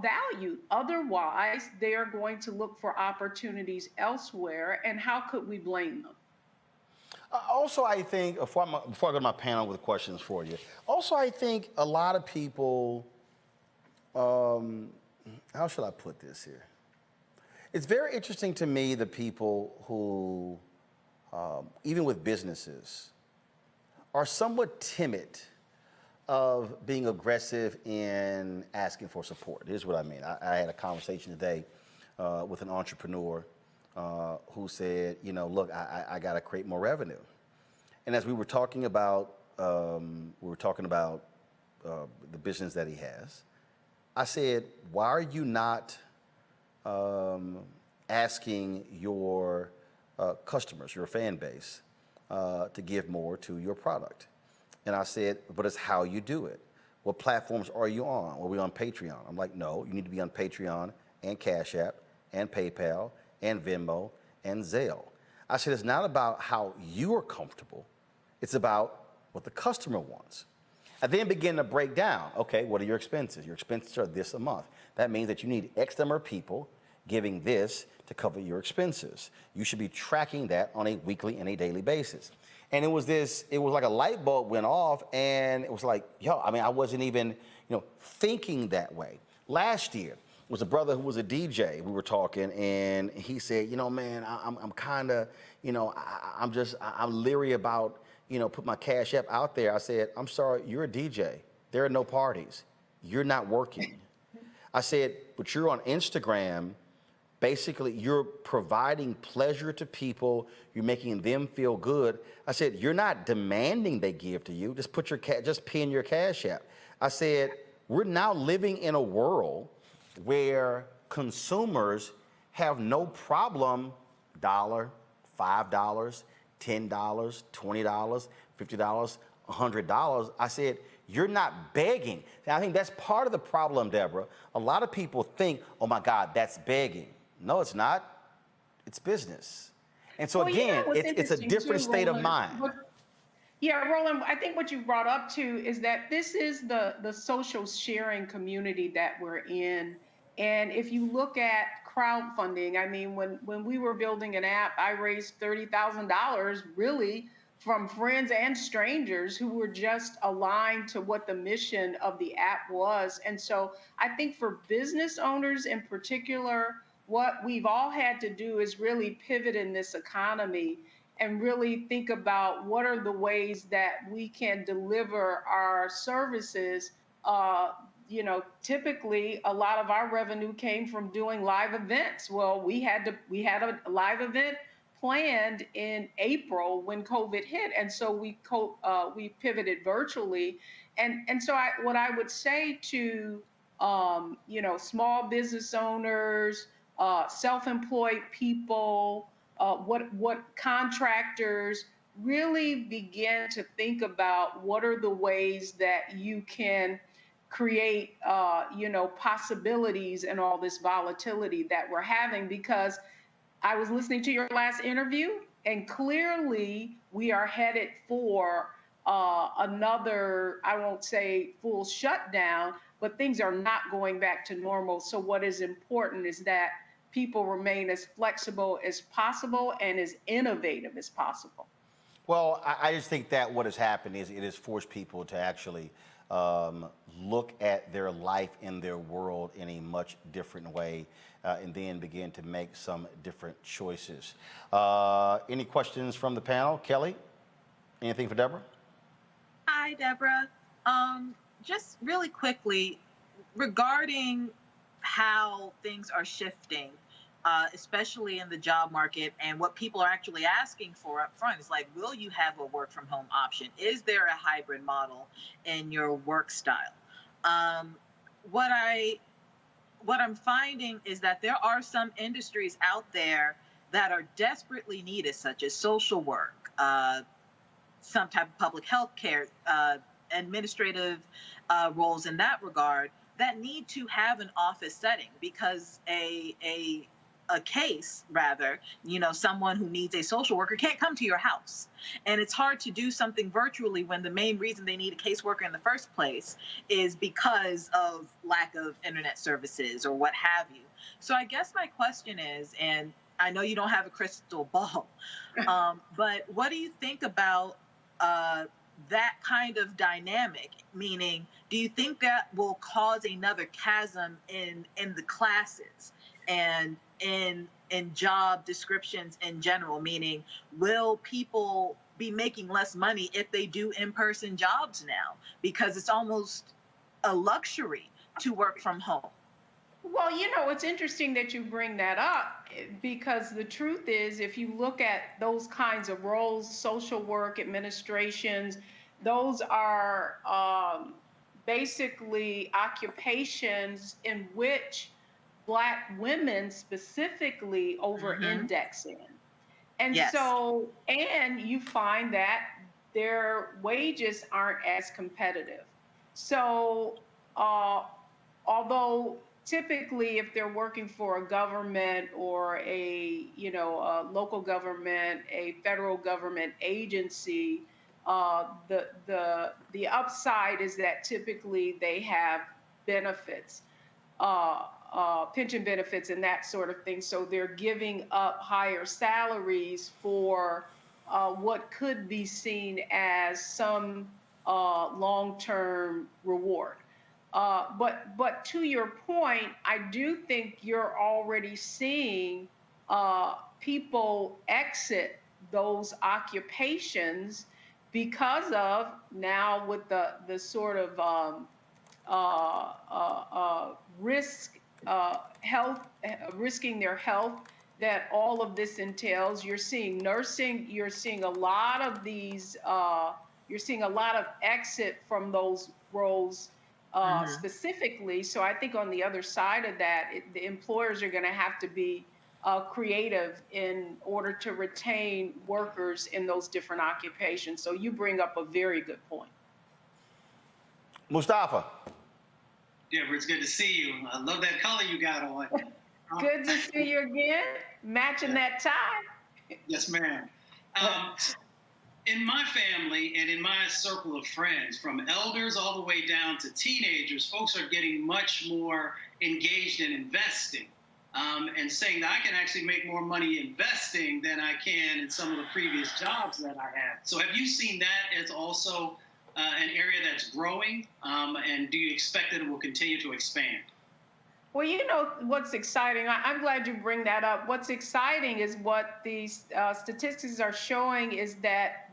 valued. Otherwise, they are going to look for opportunities elsewhere. And how could we blame them? Also, I think, before I go to my panel with questions for you, also, I think a lot of people, how should I put this here? It's very interesting to me, the people who, even with businesses, are somewhat timid of being aggressive in asking for support. Here's what I mean. I had a conversation today with an entrepreneur who said, look, I got to create more revenue. And as we were talking about, the business that he has, I said, why are you not asking your customers, your fan base, to give more to your product? And I said, but it's how you do it. What platforms are you on? Are we on Patreon? I'm like, no, you need to be on Patreon and Cash App and PayPal and Venmo and Zelle. I said, it's not about how you are comfortable. It's about what the customer wants. I then begin to break down, okay, what are your expenses? Your expenses are this a month. That means that you need X number of people giving this to cover your expenses. You should be tracking that on a weekly and a daily basis. And it was like a light bulb went off, and it was like, I wasn't even, thinking that way. Last year was a brother who was a DJ. We were talking, and he said, man, I'm kind of, I'm leery about, put my Cash App out there. I said, I'm sorry, you're a DJ. There are no parties. You're not working. I said, but you're on Instagram. Basically, you're providing pleasure to people. You're making them feel good. I said, you're not demanding they give to you. Just just pin your Cash App. I said, we're now living in a world where consumers have no problem $1, $5, $10, $20, $50, $100. I said, you're not begging. I think that's part of the problem, Deborah. A lot of people think, oh my God, that's begging. No, it's not. It's business. And so Well, you know again, what's it's a interesting different too, state of Roland? mind. Yeah, Roland, I think what you brought up too is that this is the social sharing community that we're in. And if you look at crowdfunding, I mean, when we were building an app, I raised $30,000 really from friends and strangers who were just aligned to what the mission of the app was. And so I think for business owners in particular, what we've all had to do is really pivot in this economy and really think about what are the ways that we can deliver our services. You know, typically a lot of our revenue came from doing live events. Well, we had a live event planned in April when COVID hit, and so we pivoted virtually. And so what I would say to you know, small business owners, self-employed people, what contractors really begin to think about what are the ways that you can create, you know, possibilities and all this volatility that we're having. Because I was listening to your last interview, and clearly we are headed for another, I won't say full shutdown, but things are not going back to normal. So what is important is that people remain as flexible as possible and as innovative as possible. Well, I just think that what has happened is it has forced people to actually look at their life and their world in a much different way and then begin to make some different choices. Any questions from the panel? Kelly, anything for Deborah? Hi, Deborah. Just really quickly, regarding how things are shifting, especially in the job market, and what people are actually asking for up front is like, will you have a work from home option? Is there a hybrid model in your work style? What I'm finding is that there are some industries out there that are desperately needed, such as social work, some type of public health care, administrative roles in that regard, that need to have an office setting, because a case, rather, you know, someone who needs a social worker can't come to your house. And it's hard to do something virtually when the main reason they need a caseworker in the first place is because of lack of internet services or what have you. So I guess my question is, and I know you don't have a crystal ball, but what do you think about that kind of dynamic? Meaning, do you think that will cause another chasm in the classes and in job descriptions in general? Meaning, will people be making less money if they do in-person jobs now, because it's almost a luxury to work from home? Well, you know, it's interesting that you bring that up, because the truth is, if you look at those kinds of roles, social work, administrations, those are basically occupations in which Black women specifically over-index in. And Yes. so, and you find that their wages aren't as competitive. So, although typically if they're working for a government or a, you know, a local government, a federal government agency, the upside is that typically they have benefits, pension benefits and that sort of thing. So they're giving up higher salaries for what could be seen as some long-term reward. But to your point, I do think you're already seeing people exit those occupations because of now with the sort of risking their health that all of this entails. You're seeing nursing. You're seeing a lot of these. You're seeing a lot of exit from those roles. Specifically. So I think on the other side of that, the employers are going to have to be creative in order to retain workers in those different occupations. So you bring up a very good point. Mustafa. Deborah, it's good to see you. I love that color you got on. Good to see you again. Matching that tie. Yes, ma'am. In my family and in my circle of friends, from elders all the way down to teenagers, folks are getting much more engaged in investing and saying that I can actually make more money investing than I can in some of the previous jobs that I had. So have you seen that as also an area that's growing? And do you expect that it will continue to expand? Well, you know what's exciting? I'm glad you bring that up. What's exciting is what these statistics are showing is that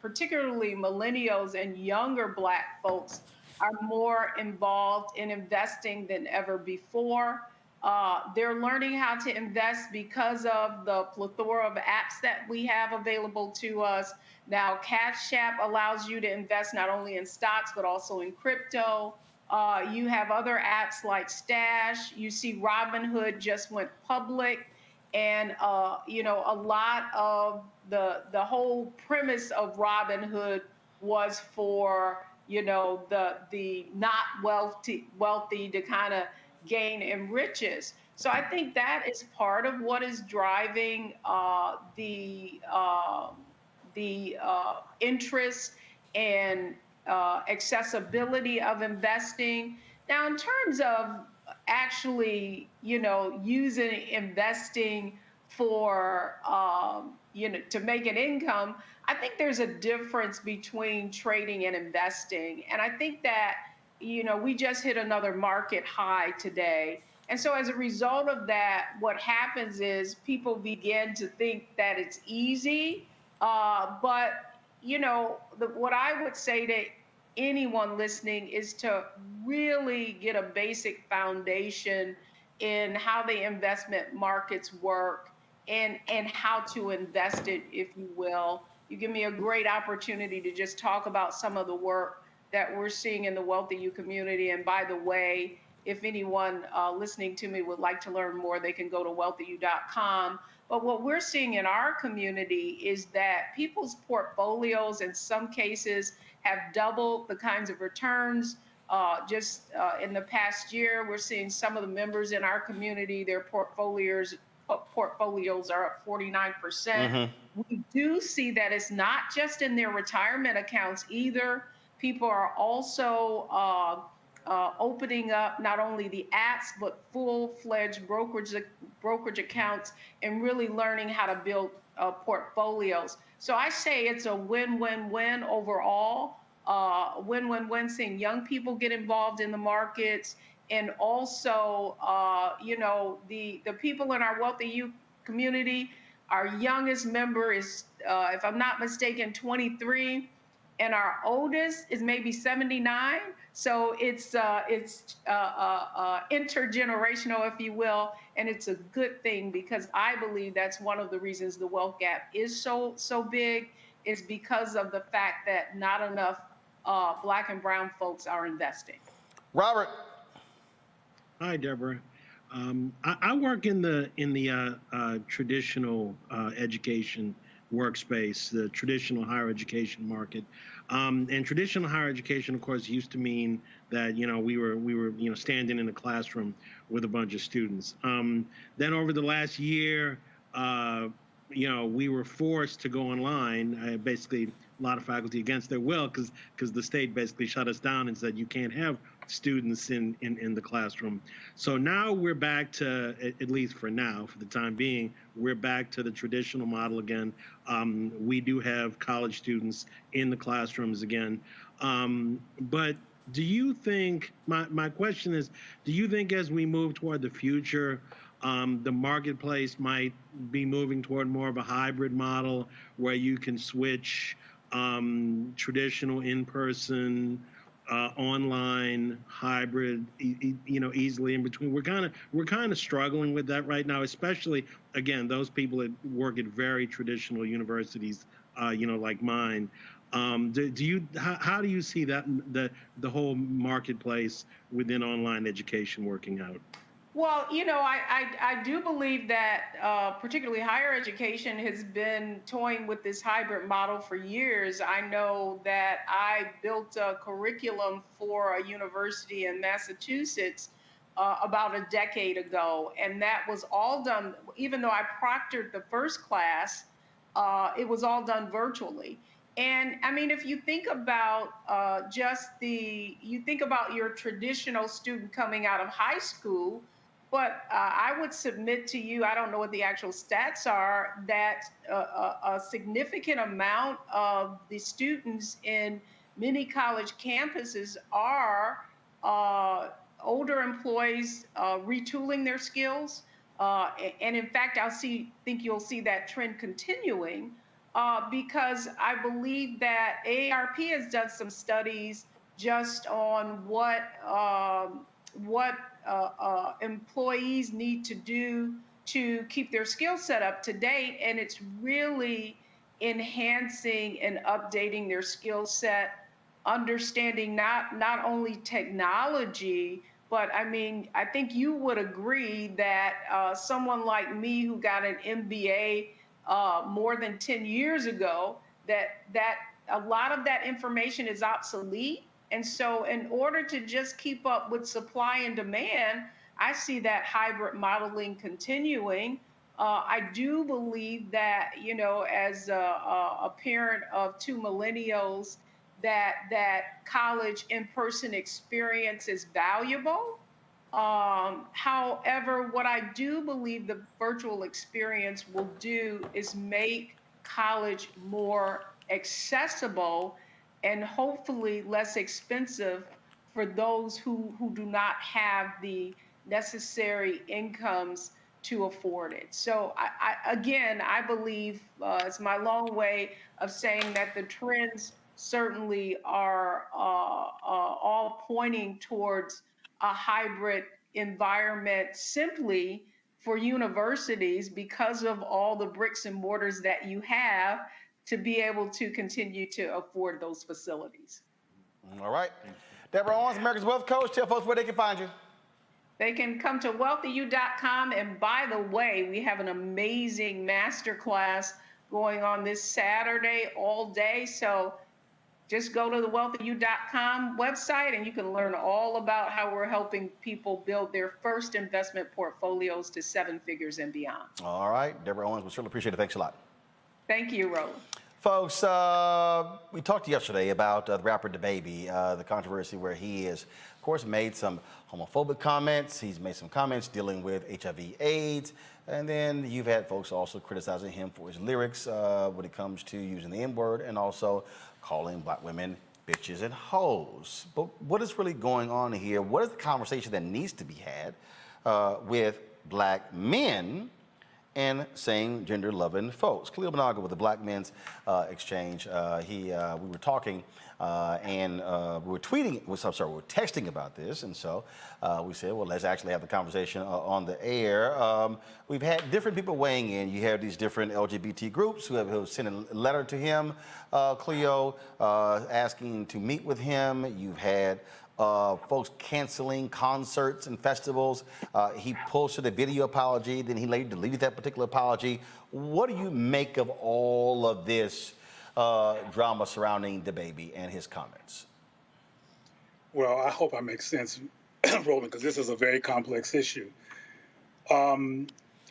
particularly millennials and younger Black folks are more involved in investing than ever before. They're learning how to invest because of the plethora of apps that we have available to us. Now, Cash App allows you to invest not only in stocks, but also in crypto. You have other apps like Stash. You see Robinhood just went public. And, you know, a lot of the whole premise of Robinhood was for, you know, the not wealthy to kind of gain in riches. So I think that is part of what is driving the interest and accessibility of investing. Now, in terms of actually, you know, using investing for, you know, to make an income, I think there's a difference between trading and investing. And I think that, you know, we just hit another market high today. And so as a result of that, what happens is people begin to think that it's easy. But, you know, what I would say to anyone listening is to really get a basic foundation in how the investment markets work and how to invest it, if you will. You give me a great opportunity to just talk about some of the work that we're seeing in the Wealthy U community. And by the way, if anyone listening to me would like to learn more, they can go to wealthyu.com. But what we're seeing in our community is that people's portfolios in some cases have doubled the kinds of returns. Just in the past year, we're seeing some of the members in our community, their portfolios are up 49%. We do see that it's not just in their retirement accounts either. People are also opening up not only the apps, but full-fledged brokerage accounts and really learning how to build portfolios. So I say it's a win-win-win overall. Win-win-win, seeing young people get involved in the markets, and also, you know, the people in our Wealthy U community, our youngest member is, if I'm not mistaken, 23, and our oldest is maybe 79. So it's intergenerational, if you will, and it's a good thing because I believe that's one of the reasons the wealth gap is so big, is because of the fact that not enough Black and brown folks are investing. Robert. Hi, Deborah. I work in the traditional education workspace, the traditional higher education market. And traditional higher education, of course, used to mean that, you know, we were you know, standing in a classroom with a bunch of students. Then over the last year, you know, we were forced to go online, basically a lot of faculty against their will, because the state basically shut us down and said you can't have students in the classroom. So now we're back to, at least for now, for the time being, we're back to the traditional model again. We do have college students in the classrooms again. But do you think, my question is, do you think as we move toward the future, the marketplace might be moving toward more of a hybrid model where you can switch traditional in-person, online, hybrid, you know, easily in between? We're kind of struggling with that right now, especially, again, those people that work at very traditional universities, you know, like mine. How do you see that the whole marketplace within online education working out? Well, I do believe that particularly higher education has been toying with this hybrid model for years. I know that I built a curriculum for a university in Massachusetts about a decade ago, and that was all done, even though I proctored the first class, it was all done virtually. And I mean, if you think about you think about your traditional student coming out of high school, but I would submit to you, I don't know what the actual stats are, that a significant amount of the students in many college campuses are older employees retooling their skills. And in fact, think you'll see that trend continuing because I believe that AARP has done some studies just on what employees need to do to keep their skill set up to date, and it's really enhancing and updating their skill set, understanding not only technology, but I mean, I think you would agree that someone like me who got an MBA more than 10 years ago, that a lot of that information is obsolete. And so in order to just keep up with supply and demand, I see that hybrid modeling continuing. I do believe that, as a parent of two millennials, that college in-person experience is valuable. However, what I do believe the virtual experience will do is make college more accessible and hopefully less expensive for those who do not have the necessary incomes to afford it. So I believe it's my long way of saying that the trends certainly are all pointing towards a hybrid environment simply for universities because of all the bricks and mortars that you have to be able to continue to afford those facilities. All right. Deborah Owens, America's Wealth Coach. Tell folks where they can find you. They can come to wealthyu.com. And by the way, we have an amazing masterclass going on this Saturday all day. So just go to the wealthyu.com website and you can learn all about how we're helping people build their first investment portfolios to 7 figures and beyond. All right. Deborah Owens, we certainly appreciate it. Thanks a lot. Thank you, Roland. Folks, we talked yesterday about the rapper DaBaby, the controversy where he has, of course, made some homophobic comments. He's made some comments dealing with HIV/AIDS. And then you've had folks also criticizing him for his lyrics when it comes to using the N-word and also calling black women bitches and hoes. But what is really going on here? What is the conversation that needs to be had with black men and same gender-loving folks? Khalil Benaga with the Black Men's Exchange. We were talking and we were texting about this, and so we said, well, let's actually have the conversation on the air. We've had different people weighing in. You have these different LGBT groups who have sent a letter to him, Cleo, asking to meet with him. You've had folks canceling concerts and festivals. He posted a video apology, then he later deleted that particular apology. What do you make of all of this drama surrounding DaBaby and his comments? Well, I hope I make sense, Roland, because this is a very complex issue.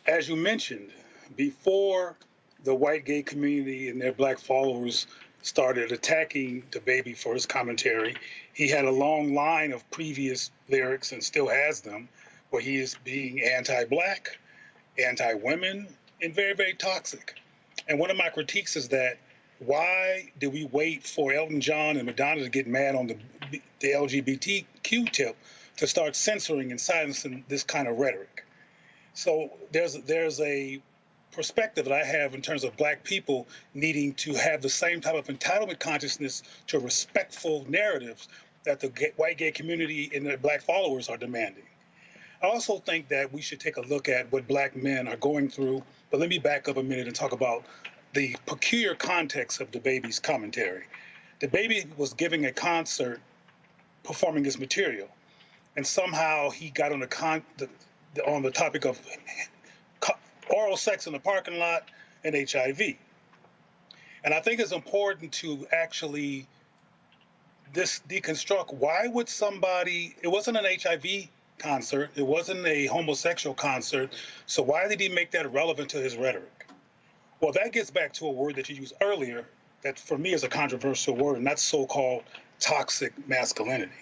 As you mentioned, before the white gay community and their black followers started attacking DaBaby for his commentary, he had a long line of previous lyrics and still has them where he is being anti-black, anti-women, and very, very toxic. And one of my critiques is that why did we wait for Elton John and Madonna to get mad on the LGBTQ tip to start censoring and silencing this kind of rhetoric? So there's a perspective that I have in terms of black people needing to have the same type of entitlement consciousness to respectful narratives that the white gay community and their black followers are demanding. I also think that we should take a look at what black men are going through, but let me back up a minute and talk about the peculiar context of DaBaby's commentary. DaBaby was giving a concert performing his material, and somehow he got on on the topic of oral sex in the parking lot and HIV. And I think it's important to actually deconstruct why would somebody, it wasn't an HIV concert, it wasn't a homosexual concert, so why did he make that relevant to his rhetoric? Well, that gets back to a word that you used earlier that for me is a controversial word, and that's so-called toxic masculinity.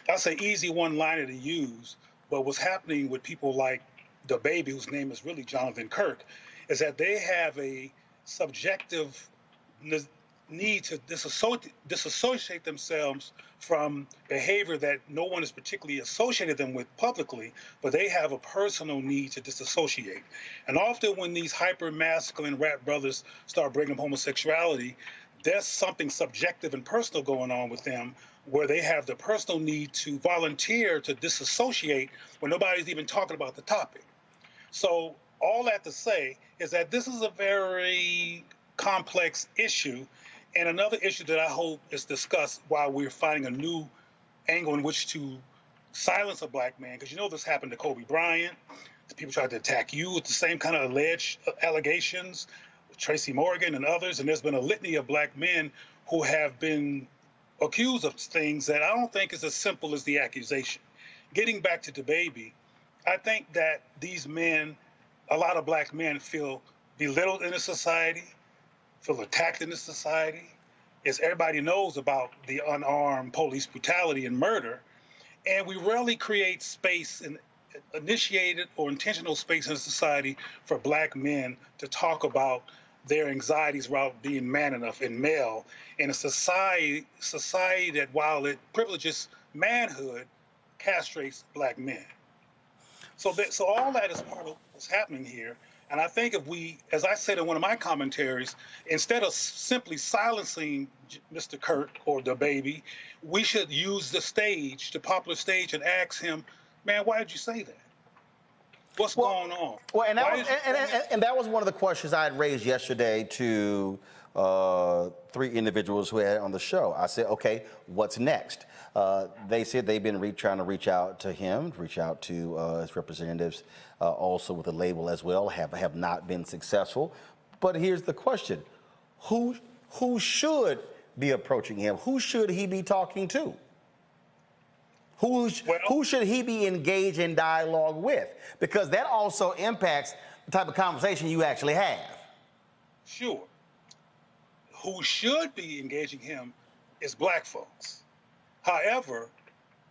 That's an easy one-liner to use, but what's happening with people like DaBaby, whose name is really Jonathan Kirk, is that they have a subjective need to disassociate themselves from behavior that no one has particularly associated them with publicly, but they have a personal need to disassociate. And often when these hyper-masculine rap brothers start bringing up homosexuality, there's something subjective and personal going on with them where they have the personal need to volunteer to disassociate when nobody's even talking about the topic. So all that to say is that this is a very complex issue, and another issue that I hope is discussed while we're finding a new angle in which to silence a black man, because you know this happened to Kobe Bryant. People tried to attack you with the same kind of alleged allegations, Tracy Morgan and others, and there's been a litany of black men who have been accused of things that I don't think is as simple as the accusation. Getting back to DaBaby, I think that these men, a lot of black men feel belittled in the society, feel attacked in this society, as everybody knows about the unarmed police brutality and murder, and we rarely create space and initiated or intentional space in society for black men to talk about their anxieties about being man enough and male in a society that, while it privileges manhood, castrates black men. So all that is part of what's happening here. And I think if we, as I said in one of my commentaries, instead of simply silencing Mr. Kirk or DaBaby, we should use the stage, the popular stage, and ask him, man, why did you say that? What's going on? Well, and that was one of the questions I had raised yesterday to 3 individuals who had on the show. I said, okay, what's next? They said they've been trying to reach out to him, reach out to his representatives, also with the label as well, have not been successful. But here's the question: who should be approaching him? Who should he be talking to? Who should he be engaged in dialogue with? Because that also impacts the type of conversation you actually have. Sure. Who should be engaging him is black folks. However,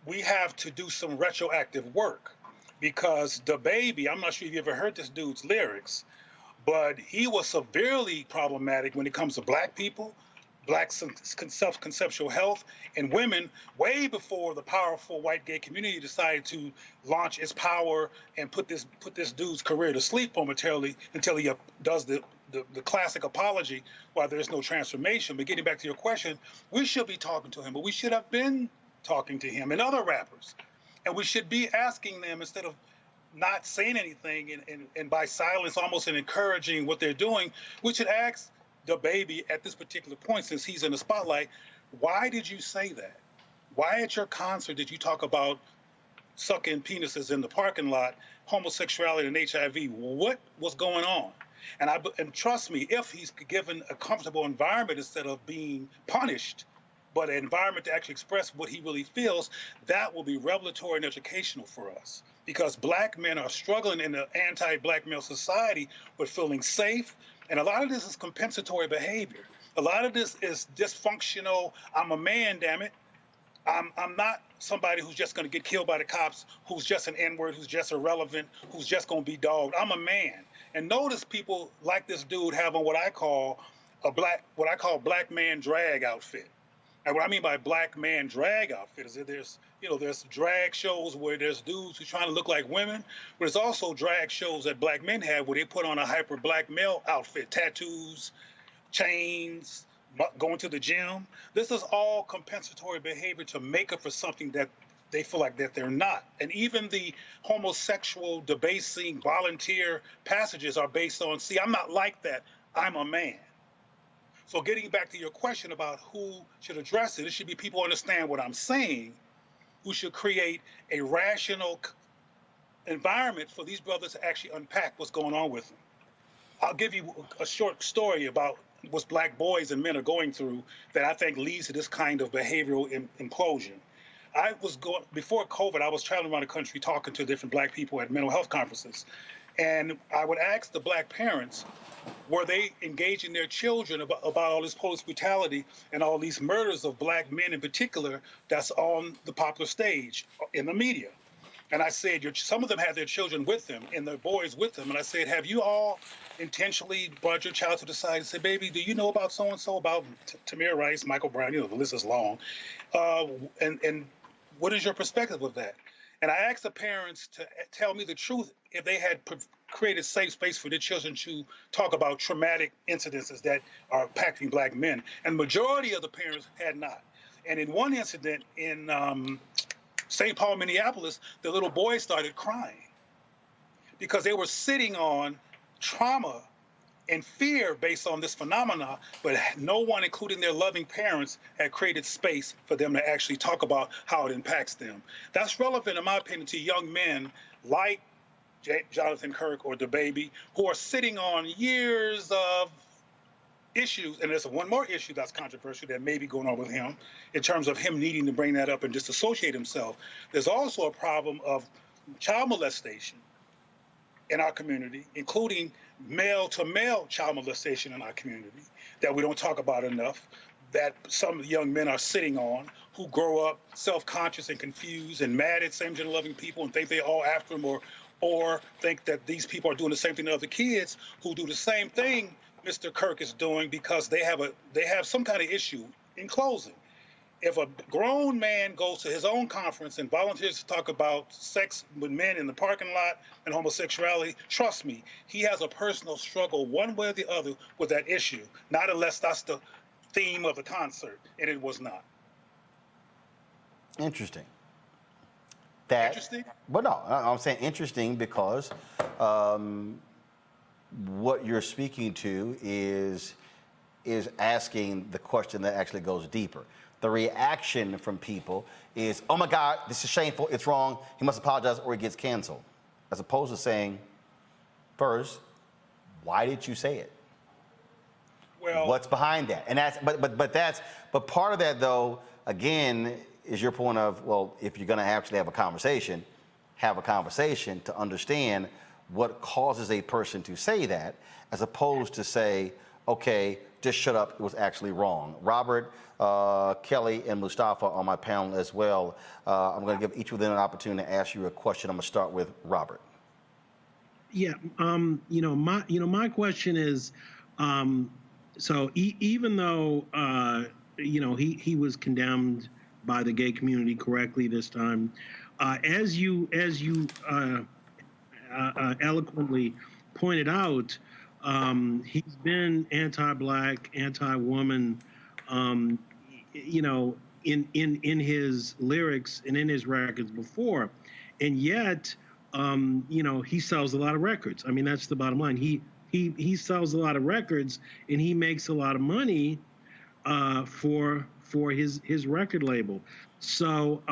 we have to do some retroactive work because DaBaby, I'm not sure if you ever heard this dude's lyrics, but he was severely problematic when it comes to black people, black self-conceptual health, and women way before the powerful white gay community decided to launch its power and put this dude's career to sleep momentarily until he does the classic apology while there's no transformation. But getting back to your question, we should be talking to him, but we should have been talking to him and other rappers. And we should be asking them, instead of not saying anything and by silence almost encouraging what they're doing, we should ask DaBaby at this particular point, since he's in the spotlight, why did you say that? Why at your concert did you talk about sucking penises in the parking lot, homosexuality and HIV? What was going on? And trust me, if he's given a comfortable environment instead of being punished, but an environment to actually express what he really feels, that will be revelatory and educational for us. Because black men are struggling in the anti-black male society with feeling safe, and a lot of this is compensatory behavior. A lot of this is dysfunctional, I'm a man, damn it. I'm not somebody who's just gonna get killed by the cops, who's just an N-word, who's just irrelevant, who's just gonna be dogged. I'm a man. And notice people like this dude have on what I call black man drag outfit. And what I mean by black man drag outfit is that there's drag shows where there's dudes who are trying to look like women, but there's also drag shows that black men have where they put on a hyper black male outfit, tattoos, chains, going to the gym. This is all compensatory behavior to make up for something that they feel like that they're not. And even the homosexual debasing volunteer passages are based on, see, I'm not like that, I'm a man. So getting back to your question about who should address it, it should be people who understand what I'm saying, who should create a rational environment for these brothers to actually unpack what's going on with them. I'll give you a short story about what black boys and men are going through that I think leads to this kind of behavioral implosion. I was going, before COVID, I was traveling around the country talking to different black people at mental health conferences. And I would ask the black parents, were they engaging their children about all this police brutality and all these murders of black men in particular that's on the popular stage in the media? And I said, some of them had their children with them and their boys with them. And I said, have you all intentionally brought your child to the side and said, baby, do you know about so-and-so, about Tamir Rice, Michael Brown, the list is long. And what is your perspective of that? And I asked the parents to tell me the truth if they had created safe space for their children to talk about traumatic incidences that are impacting black men. And majority of the parents had not. And in one incident in St. Paul, Minneapolis, the little boy started crying because they were sitting on trauma and fear based on this phenomena, but no one, including their loving parents, had created space for them to actually talk about how it impacts them. That's relevant, in my opinion, to young men like Jonathan Kirk or DaBaby, who are sitting on years of issues, and there's one more issue that's controversial that may be going on with him in terms of him needing to bring that up and disassociate himself. There's also a problem of child molestation in our community, including male-to-male child molestation in our community that we don't talk about enough, that some young men are sitting on who grow up self-conscious and confused and mad at same-gender loving people and think they're all after them, or think that these people are doing the same thing to other kids who do the same thing Mr. Kirk is doing because they have some kind of issue. In closing, if a grown man goes to his own conference and volunteers to talk about sex with men in the parking lot and homosexuality, trust me, he has a personal struggle one way or the other with that issue, not unless that's the theme of the concert, and it was not. Interesting. Interesting? But no, I'm saying interesting because what you're speaking to is asking the question that actually goes deeper. The reaction from people is, oh my God, this is shameful, it's wrong, he must apologize or he gets canceled. As opposed to saying, first, why did you say it? Well, what's behind that? And that's but part of that though, again, is your point of, well, if you're gonna actually have a conversation to understand what causes a person to say that, as opposed to say, okay, just shut up, it was actually wrong. Robert, Kelly, and Mustafa on my panel as well. I'm going to give each of them an opportunity to ask you a question. I'm going to start with Robert. Yeah, my question is, so even though he was condemned by the gay community correctly this time, as you eloquently pointed out, he's been anti-black, anti-woman, in his lyrics and in his records before, and yet, he sells a lot of records. I mean, that's the bottom line. He sells a lot of records, and he makes a lot of money for his record label. So,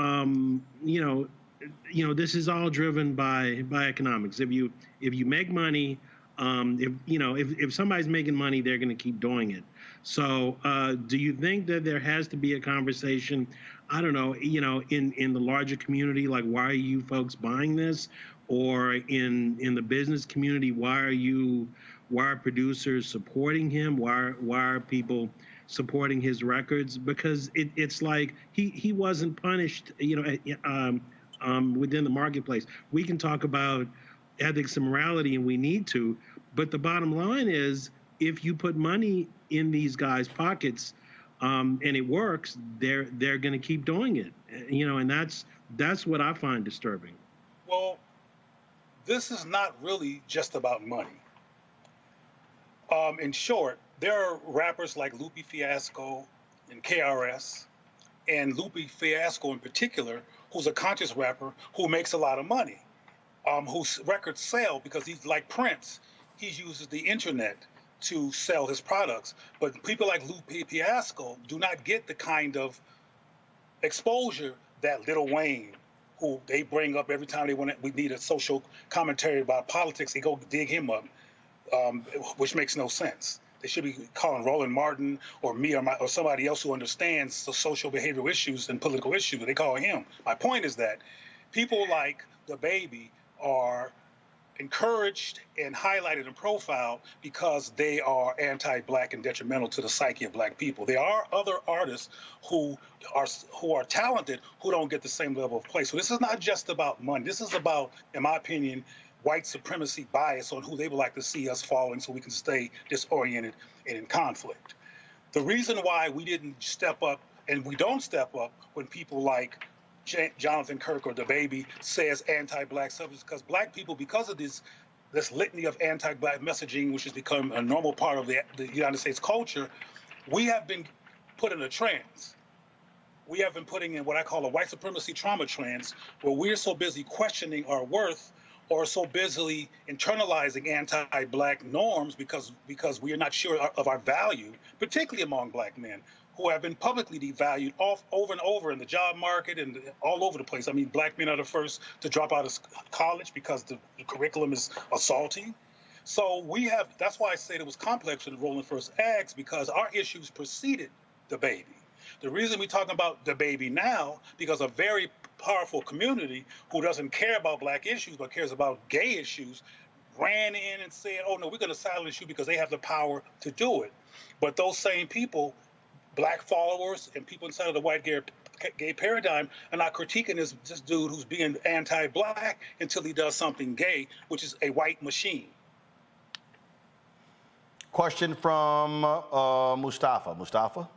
this is all driven by economics. If you make money, if somebody's making money, they're going to keep doing it. So, do you think that there has to be a conversation? I don't know, in the larger community, like, why are you folks buying this? Or in the business community, why are producers supporting him? Why are people supporting his records? Because it's like he wasn't punished, within the marketplace. We can talk about ethics and morality, and we need to, but the bottom line is, if you put money in these guys' pockets, and it works, they're going to keep doing it, and that's what I find disturbing. Well, this is not really just about money. In short, there are rappers like Lupe Fiasco and KRS, and Lupe Fiasco in particular, who's a conscious rapper who makes a lot of money, whose records sell because he's like Prince. He uses the internet to sell his products. But people like Lupe Fiasco do not get the kind of exposure that Lil Wayne, who they bring up every time we need a social commentary about politics. They go dig him up, which makes no sense. They should be calling Roland Martin or me or somebody else who understands the social behavioral issues and political issues, but they call him. My point is that people like DaBaby are encouraged and highlighted and profiled because they are anti-Black and detrimental to the psyche of Black people. There are other artists who are talented who don't get the same level of play. So this is not just about money. This is about, in my opinion, white supremacy bias on who they would like to see us falling so we can stay disoriented and in conflict. The reason why we didn't step up, and we don't step up when people like Jonathan Kirk or DaBaby says anti-Black stuff, is because Black people, because of this litany of anti-Black messaging, which has become a normal part of the United States culture, we have been put in a trance. We have been putting in what I call a white supremacy trauma trance, where we're so busy questioning our worth or so busily internalizing anti-Black norms because we are not sure of our value, particularly among Black men who have been publicly devalued over and over in the job market and all over the place. I mean, Black men are the first to drop out of college because the curriculum is assaulting. So that's why I said it was complex when Roland first asked, because our issues preceded DaBaby. The reason we're talking about DaBaby now, because a very powerful community who doesn't care about Black issues but cares about gay issues ran in and said, oh no, we're going to silence you because they have the power to do it. But those same people, Black followers and people inside of the white gay paradigm, are not critiquing this dude who's being anti-Black until he does something gay, which is a white machine. Question from Mustafa. Mustafa?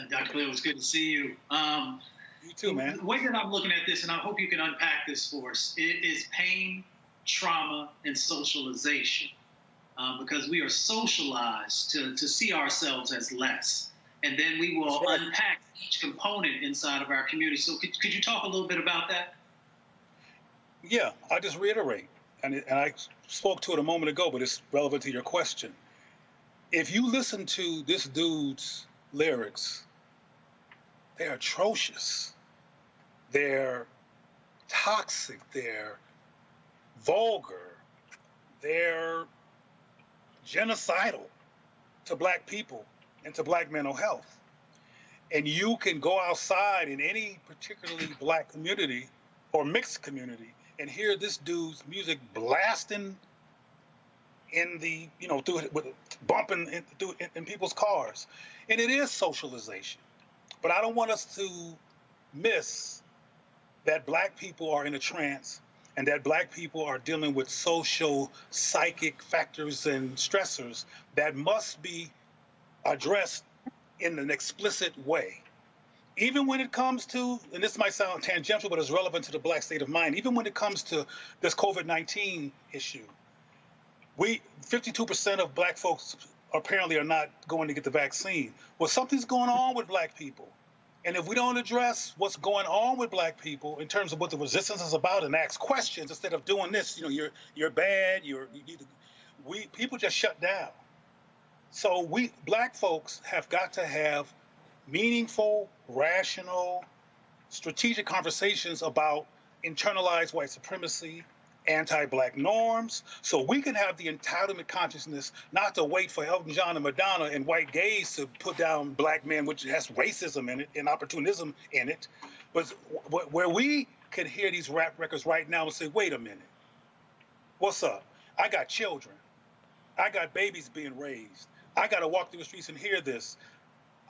Dr. Cleo, it's good to see you. You too, man. The way that I'm looking at this, and I hope you can unpack this for us, it is pain, trauma, and socialization. Because we are socialized to see ourselves as less. And then we will unpack each component inside of our community. So could you talk a little bit about that? Yeah, I'll just reiterate. And I spoke to it a moment ago, but it's relevant to your question. If you listen to this dude's lyrics, they're atrocious. They're toxic. They're vulgar. They're genocidal to Black people and to Black mental health. And you can go outside in any particularly Black community or mixed community and hear this dude's music blasting in the, bumping in people's cars. And it is socialization. But I don't want us to miss that Black people are in a trance and that Black people are dealing with social, psychic factors and stressors that must be addressed in an explicit way. Even when it comes to, and this might sound tangential, but it's relevant to the Black state of mind, even when it comes to this COVID-19 issue, 52% of Black folks apparently are not going to get the vaccine. Well, something's going on with Black people. And if we don't address what's going on with Black people in terms of what the resistance is about and ask questions instead of doing this, you're bad, people just shut down. So Black folks have got to have meaningful, rational, strategic conversations about internalized white supremacy, anti-Black norms, so we can have the entitlement consciousness not to wait for Elton John and Madonna and white gays to put down Black men, which has racism in it and opportunism in it, but where we can hear these rap records right now and say, wait a minute, what's up? I got children. I got babies being raised. I got to walk through the streets and hear this.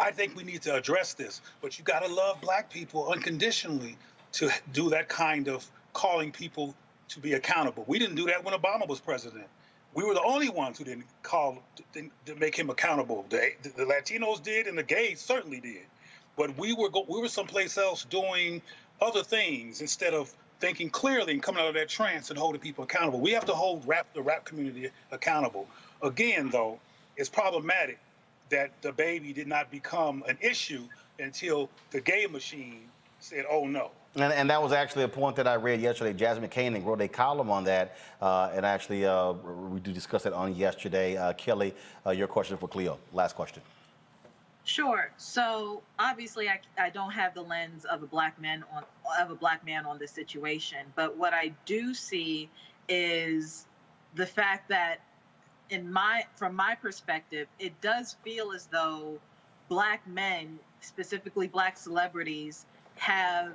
I think we need to address this, but you got to love Black people unconditionally to do that kind of calling people to be accountable. We didn't do that when Obama was president. We were the only ones who didn't to make him accountable. The Latinos did, and the gays certainly did. But we were someplace else doing other things instead of thinking clearly and coming out of that trance and holding people accountable. We have to hold the rap community accountable. Again, though, it's problematic that DaBaby did not become an issue until the gay machine said, oh no. And that was actually a point that I read yesterday. Jasmine Koenig wrote a column on that, and actually we did discuss that on yesterday. Kelly, your question for Cleo. Last question. Sure. So obviously I don't have the lens of a Black man of a black man on this situation. But what I do see is the fact that from my perspective, it does feel as though black men, specifically black celebrities, have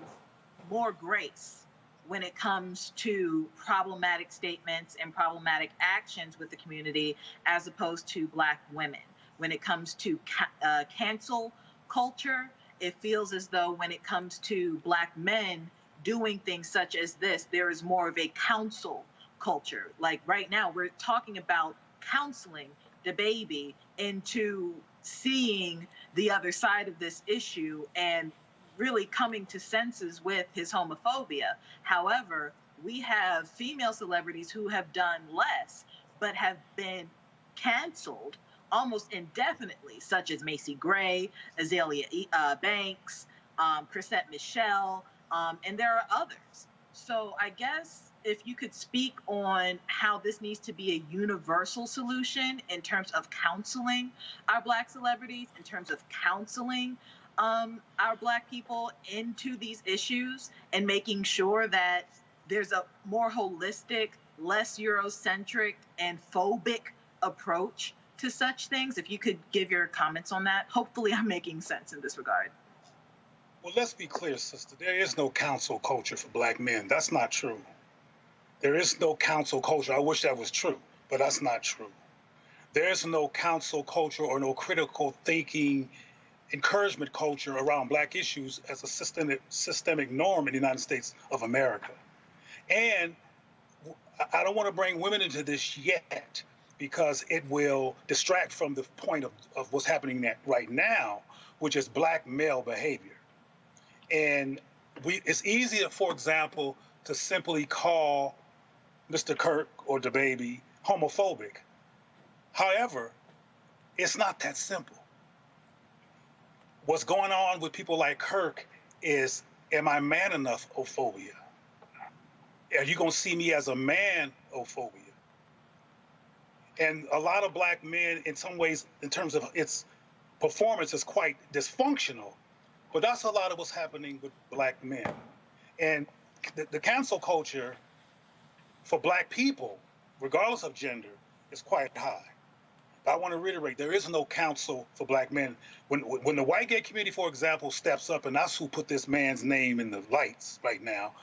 more grace when it comes to problematic statements and problematic actions with the community as opposed to black women. When it comes to cancel culture, it feels as though when it comes to black men doing things such as this, there is more of a counsel culture. Like right now, we're talking about counseling DaBaby into seeing the other side of this issue and really coming to senses with his homophobia. However, we have female celebrities who have done less, but have been canceled almost indefinitely, such as Macy Gray, Azalea Banks, Chrisette Michelle, and there are others. So I guess if you could speak on how this needs to be a universal solution in terms of counseling our black celebrities, in terms of counseling our black people into these issues, and making sure that there's a more holistic, less Eurocentric and phobic approach to such things. If you could give your comments on that, hopefully I'm making sense in this regard. Well, let's be clear, sister. There is no counsel culture for black men. That's not true. There is no counsel culture. I wish that was true, but that's not true. There's no counsel culture or no critical thinking encouragement culture around black issues as a systemic norm in the United States of America. And I don't want to bring women into this yet because it will distract from the point of what's happening right now, which is black male behavior. And it's easier, for example, to simply call Mr. Kirk or DaBaby homophobic. However, it's not that simple. What's going on with people like Kirk is, am I man enough ophobia? Are you going to see me as a man ophobia? And a lot of black men, in some ways, in terms of its performance, is quite dysfunctional. But that's a lot of what's happening with black men. And the cancel culture for black people, regardless of gender, is quite high. But I want to reiterate, there is no counsel for black men. When the white gay community, for example, steps up, and that's who put this man's name in the lights right now,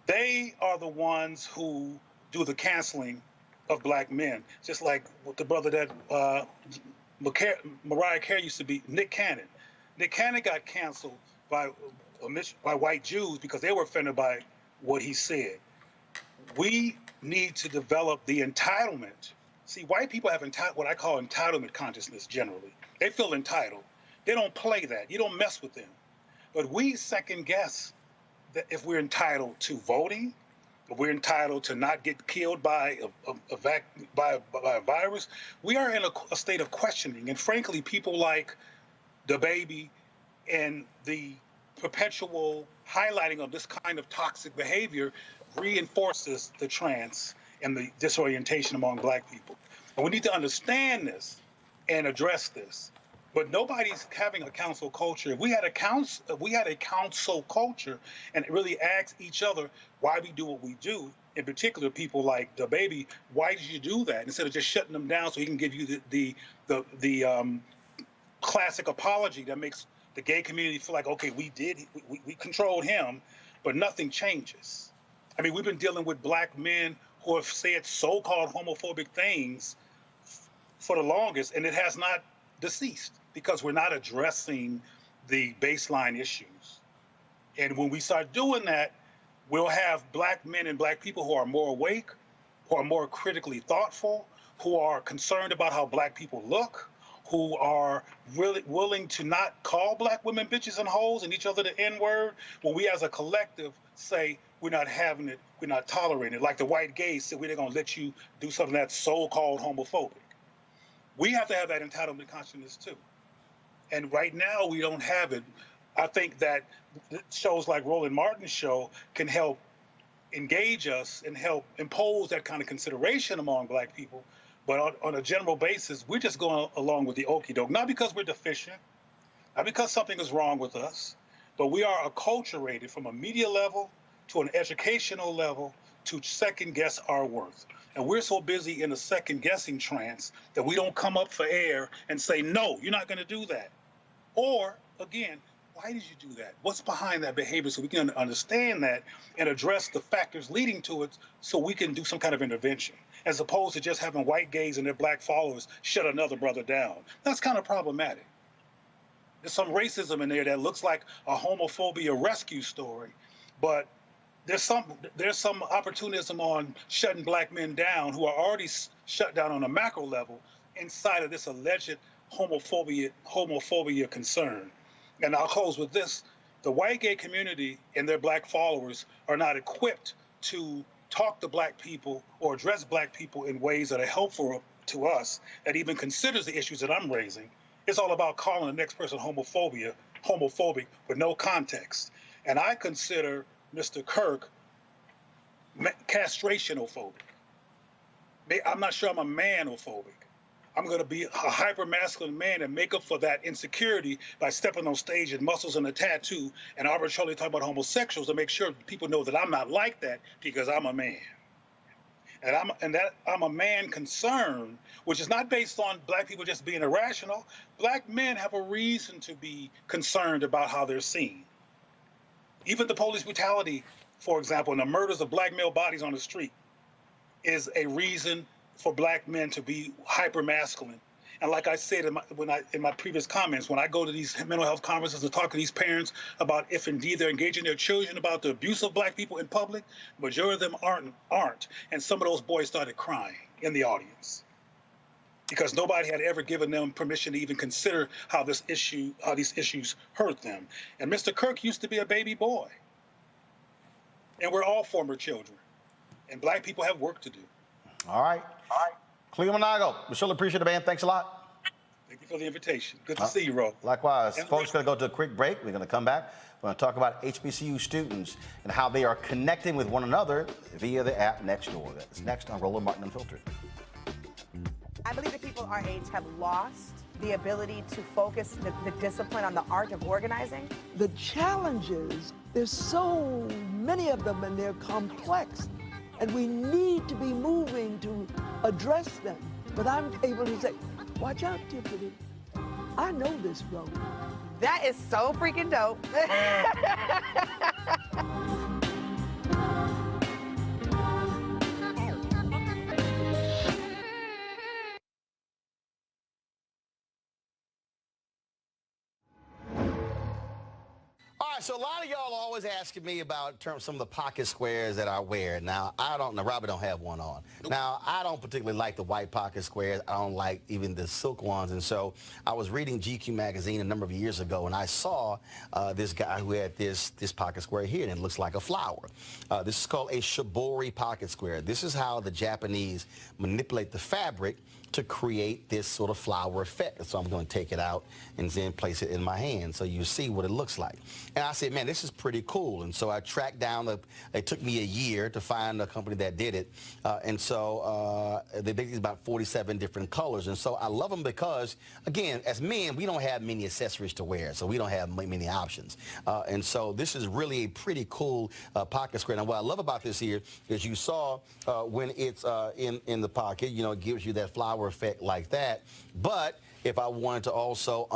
they are the ones who do the canceling of black men. Just like with the brother that Mariah Carey used to be, Nick Cannon. Nick Cannon got canceled by white Jews because they were offended by what he said. We need to develop the entitlement. See, white people have what I call entitlement consciousness generally. They feel entitled. They don't play that. You don't mess with them. But we second guess that if we're entitled to voting, if we're entitled to not get killed by a virus, we are in a state of questioning. And frankly, people like DaBaby and the perpetual highlighting of this kind of toxic behavior reinforces the trance and the disorientation among black people. And we need to understand this and address this. But nobody's having a counsel culture. If we had a counsel culture and really ask each other why we do what we do, in particular people like DaBaby, why did you do that? Instead of just shutting them down so he can give you the classic apology that makes the gay community feel like, okay, we controlled him, but nothing changes. I mean, we've been dealing with black men who have said so-called homophobic things for the longest, and it has not deceased because we're not addressing the baseline issues. And when we start doing that, we'll have black men and black people who are more awake, who are more critically thoughtful, who are concerned about how black people look, who are really willing to not call black women bitches and hoes and each other the N-word, when we as a collective say, we're not having it, we're not tolerating it. Like the white gays said, we're not gonna let you do something that's so-called homophobic. We have to have that entitlement consciousness too. And right now we don't have it. I think that shows like Roland Martin's show can help engage us and help impose that kind of consideration among black people. But on a general basis, we're just going along with the okie doke, not because we're deficient, not because something is wrong with us, But we are acculturated from a media level to an educational level to second guess our worth. And we're so busy in a second guessing trance that we don't come up for air and say, no, you're not going to do that. Or, again, why did you do that? What's behind that behavior so we can understand that and address the factors leading to it so we can do some kind of intervention, as opposed to just having white gays and their black followers shut another brother down. That's kind of problematic. There's some racism in there that looks like a homophobia rescue story, but there's some opportunism on shutting black men down who are already shut down on a macro level inside of this alleged homophobia concern. And I'll close with this. The white gay community and their black followers are not equipped to talk to black people or address black people in ways that are helpful to us, that even considers the issues that I'm raising. It's all about calling the next person homophobic with no context. And I consider Mr. Kirk castrationophobic. I'm not sure I'm a manophobic. I'm going to be a hyper-masculine man and make up for that insecurity by stepping on stage in muscles and a tattoo and arbitrarily talking about homosexuals to make sure people know that I'm not like that because I'm a man. And I'm a man concern, which is not based on black people just being irrational. Black men have a reason to be concerned about how they're seen. Even the police brutality, for example, and the murders of black male bodies on the street is a reason for black men to be hyper-masculine. And like I said in my previous comments, when I go to these mental health conferences and talk to these parents about if indeed they're engaging their children about the abuse of black people in public, majority of them aren't. And some of those boys started crying in the audience because nobody had ever given them permission to even consider how these issues hurt them. And Mr. Kirk used to be a baby boy. And we're all former children. And black people have work to do. All right. Cleveland Monago, we surely appreciate it, man. Thanks a lot. Thank you for the invitation. Good to see you, Ro. Likewise. Folks, going to go to a quick break. We're going to come back. We're going to talk about HBCU students and how they are connecting with one another via the app Nextdoor. That's next on Roland Martin Unfiltered. I believe that people our age have lost the ability to focus the discipline on the art of organizing. The challenges, there's so many of them and they're complex. And we need to be moving to address them. But I'm able to say, watch out, Tiffany. I know this road. That is so freaking dope. All right, so a lot of y'all are always asking me about some of the pocket squares that I wear. Now, Robert don't have one on. Nope. Now, I don't particularly like the white pocket squares. I don't like even the silk ones. And so I was reading GQ magazine a number of years ago, and I saw this guy who had this pocket square here, and it looks like a flower. This is called a shibori pocket square. This is how the Japanese manipulate the fabric to create this sort of flower effect. So I'm going to take it out and then place it in my hand so you see what it looks like. And I said, man, this is pretty cool. And so I tracked down, it took me a year to find a company that did it. And so they basically about 47 different colors. And so I love them because, again, as men, we don't have many accessories to wear, so we don't have many options. And so this is really a pretty cool pocket square. Now, what I love about this here is you saw when it's in the pocket, it gives you that flower effect like that. But if I wanted to also,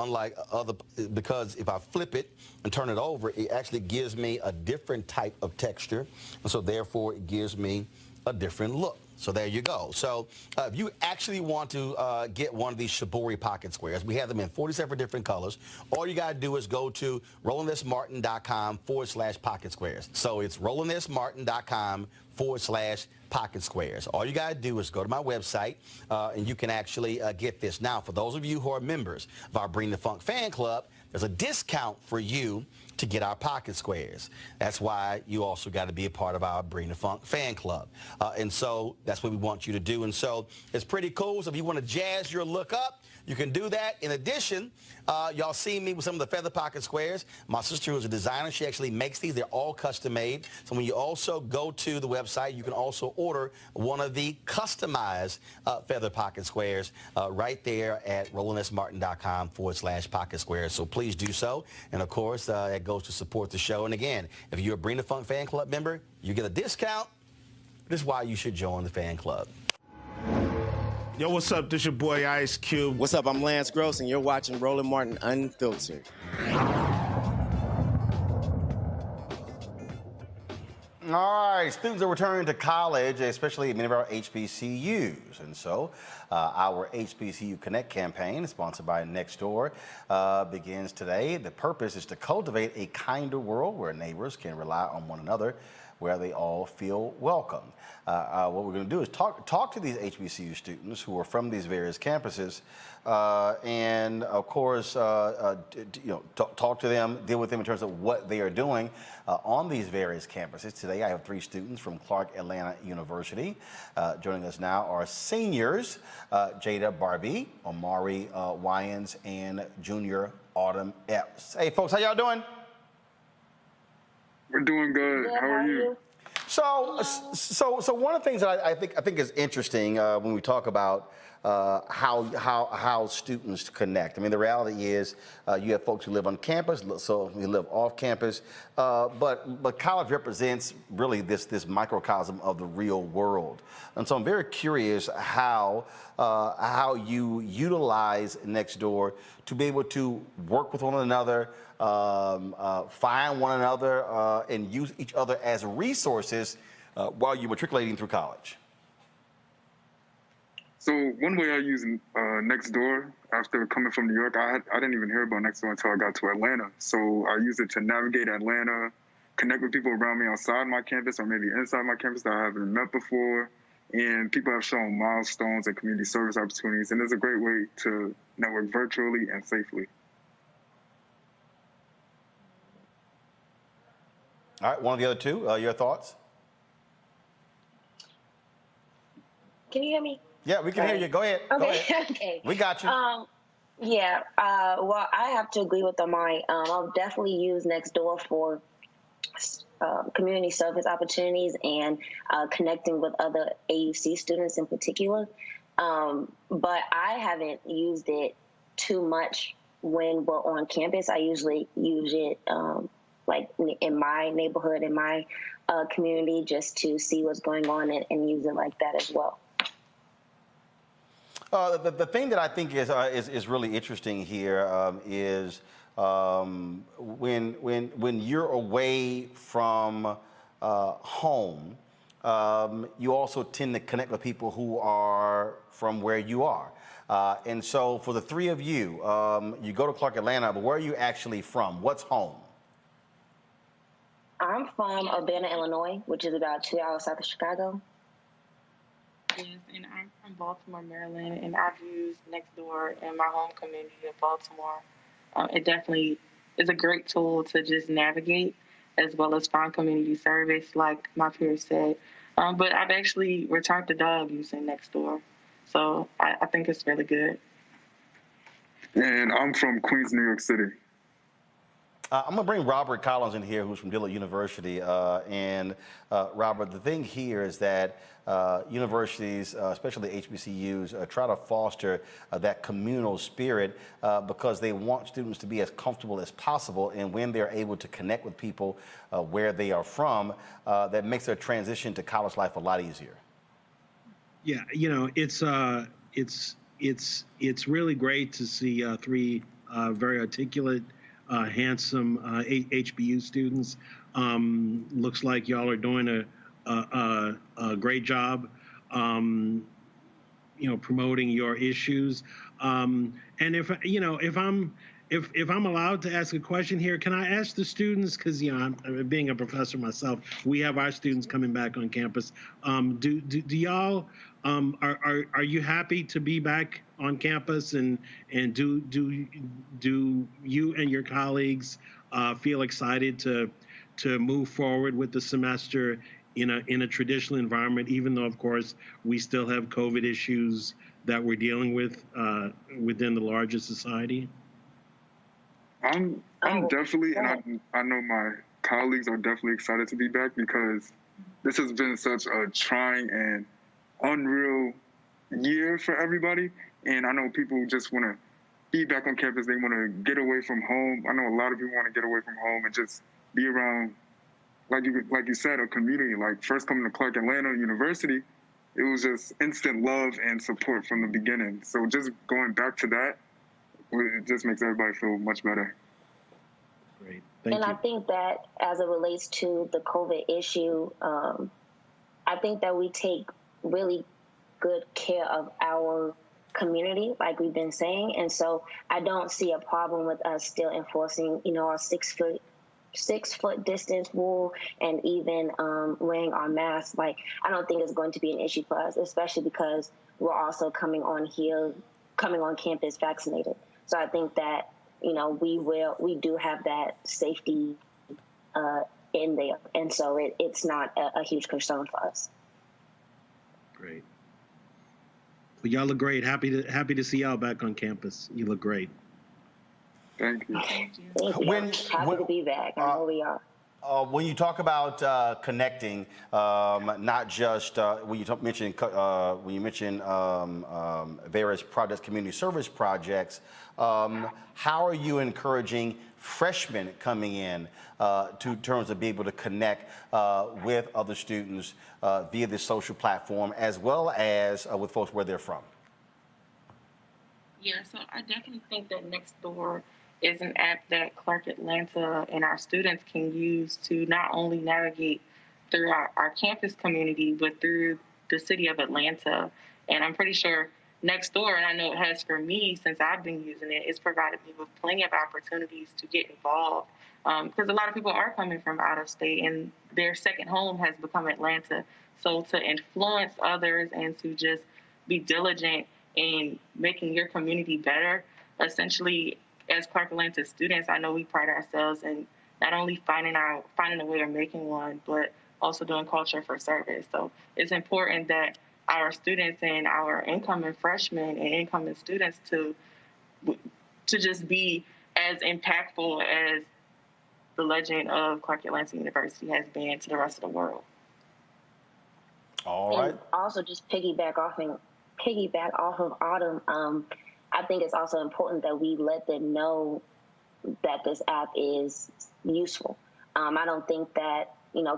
because if I flip it and turn it over, it actually gives me a different type of texture. And so therefore it gives me a different look. So there you go. So if you actually want to get one of these shibori pocket squares, we have them in 47 different colors. All you got to do is go to RolandSMartin.com/pocket squares. So it's RolandSMartin.com/pocket squares. All you got to do is go to my website and you can actually get this. Now, for those of you who are members of our Bring the Funk fan club, there's a discount for you to get our pocket squares. That's why you also got to be a part of our Bring the Funk fan club. And so that's what we want you to do. And so it's pretty cool. So if you want to jazz your look up, you can do that. In addition, y'all see me with some of the feather pocket squares. My sister, who's a designer, she actually makes these. They're all custom made. So when you also go to the website, you can also order one of the customized feather pocket squares right there at RolandSMartin.com/pocket squares. So please do so. And of course, that goes to support the show. And again, if you're a Bring the Funk fan club member, you get a discount. This is why you should join the fan club. Yo, what's up? This your boy Ice Cube. What's up? I'm Lance Gross, and you're watching Roland Martin Unfiltered. All right, students are returning to college, especially many of our HBCUs. And so our HBCU Connect campaign, sponsored by Nextdoor, begins today. The purpose is to cultivate a kinder world where neighbors can rely on one another, where they all feel welcome. What we're going to do is talk to these HBCU students who are from these various campuses, and of course, talk to them, deal with them in terms of what they are doing on these various campuses. Today, I have 3 students from Clark Atlanta University. Joining us now are seniors DaBaby, Omari Wyans, and junior Autumn Epps. Hey, folks, how y'all doing? We're doing good. How are you? So one of the things that I think is interesting when we talk about how students connect. I mean, the reality is you have folks who live on campus, so you live off campus, but college represents really this microcosm of the real world. And so I'm very curious how you utilize Nextdoor to be able to work with one another, find one another, and use each other as resources while you're matriculating through college. So one way I use Nextdoor after coming from New York, I didn't even hear about Nextdoor until I got to Atlanta. So I use it to navigate Atlanta, connect with people around me outside my campus or maybe inside my campus that I haven't met before. And people have shown milestones and community service opportunities. And it's a great way to network virtually and safely. All right, one of the other two, your thoughts? Can you hear me? Yeah, we can hear you. Go ahead. Okay. Go ahead. Okay. We got you. Yeah. Well, I have to agree with Omari. I'll definitely use Nextdoor for community service opportunities and connecting with other AUC students in particular. But I haven't used it too much when we're on campus. I usually use it like in my neighborhood, in my community, just to see what's going on and use it like that as well. The thing that I think is really interesting here is when you're away from home, you also tend to connect with people who are from where you are. And so for the 3 of you, you go to Clark Atlanta, but where are you actually from? What's home? I'm from Urbana, Illinois, which is about 2 hours south of Chicago. Yes, and I'm from Baltimore, Maryland, and I've used Nextdoor in my home community of Baltimore. It definitely is a great tool to just navigate as well as find community service, like my peers said. But I've actually returned to dog using Nextdoor, so I think it's really good. And I'm from Queens, New York City. I'm going to bring Robert Collins in here, who's from Dillard University. Robert, the thing here is that universities, especially HBCUs, try to foster that communal spirit because they want students to be as comfortable as possible. And when they're able to connect with people where they are from, that makes their transition to college life a lot easier. Yeah, you know, it's really great to see 3 very articulate, handsome HBU students. Looks like y'all are doing a great job, promoting your issues. And if I'm allowed to ask a question here, can I ask the students? Because I'm being a professor myself, we have our students coming back on campus. Do y'all are you happy to be back on campus, and do you and your colleagues feel excited to move forward with the semester in a traditional environment, even though of course we still have COVID issues that we're dealing with within the larger society? I'm definitely, and I know my colleagues are definitely excited to be back because this has been such a trying and unreal year for everybody. And I know people just want to be back on campus. They want to get away from home. I know a lot of people want to get away from home and just be around, like you said, a community. Like first coming to Clark Atlanta University, it was just instant love and support from the beginning. So just going back to that, it just makes everybody feel much better. Great. And I think that as it relates to the COVID issue, I think that we take really good care of our community, like we've been saying. And so I don't see a problem with us still enforcing, our 6 foot distance rule and even wearing our masks. Like, I don't think it's going to be an issue for us, especially because we're also coming on campus vaccinated. So I think that, we do have that safety in there. And so it's not a huge concern for us. Great. Well, y'all look great. Happy to see y'all back on campus. You look great. Thank you. Thank you. Happy to be back. I know we are. When you talk about connecting, not just when you mention various projects, community service projects, how are you encouraging freshmen coming in to terms of being able to connect with other students via this social platform, as well as with folks where they're from? Yeah, so I definitely think that Nextdoor is an app that Clark Atlanta and our students can use to not only navigate through our campus community, but through the city of Atlanta. And I'm pretty sure Nextdoor, and I know it has for me since I've been using it, it's provided me with plenty of opportunities to get involved. Because a lot of people are coming from out of state and their second home has become Atlanta. So to influence others and to just be diligent in making your community better, essentially, as Clark Atlanta students, I know we pride ourselves in not only finding a way of making one, but also doing culture for service. So it's important that our students and our incoming freshmen and incoming students to just be as impactful as the legend of Clark Atlanta University has been to the rest of the world. All right. And also just piggyback off of Autumn. I think it's also important that we let them know that this app is useful. I don't think that,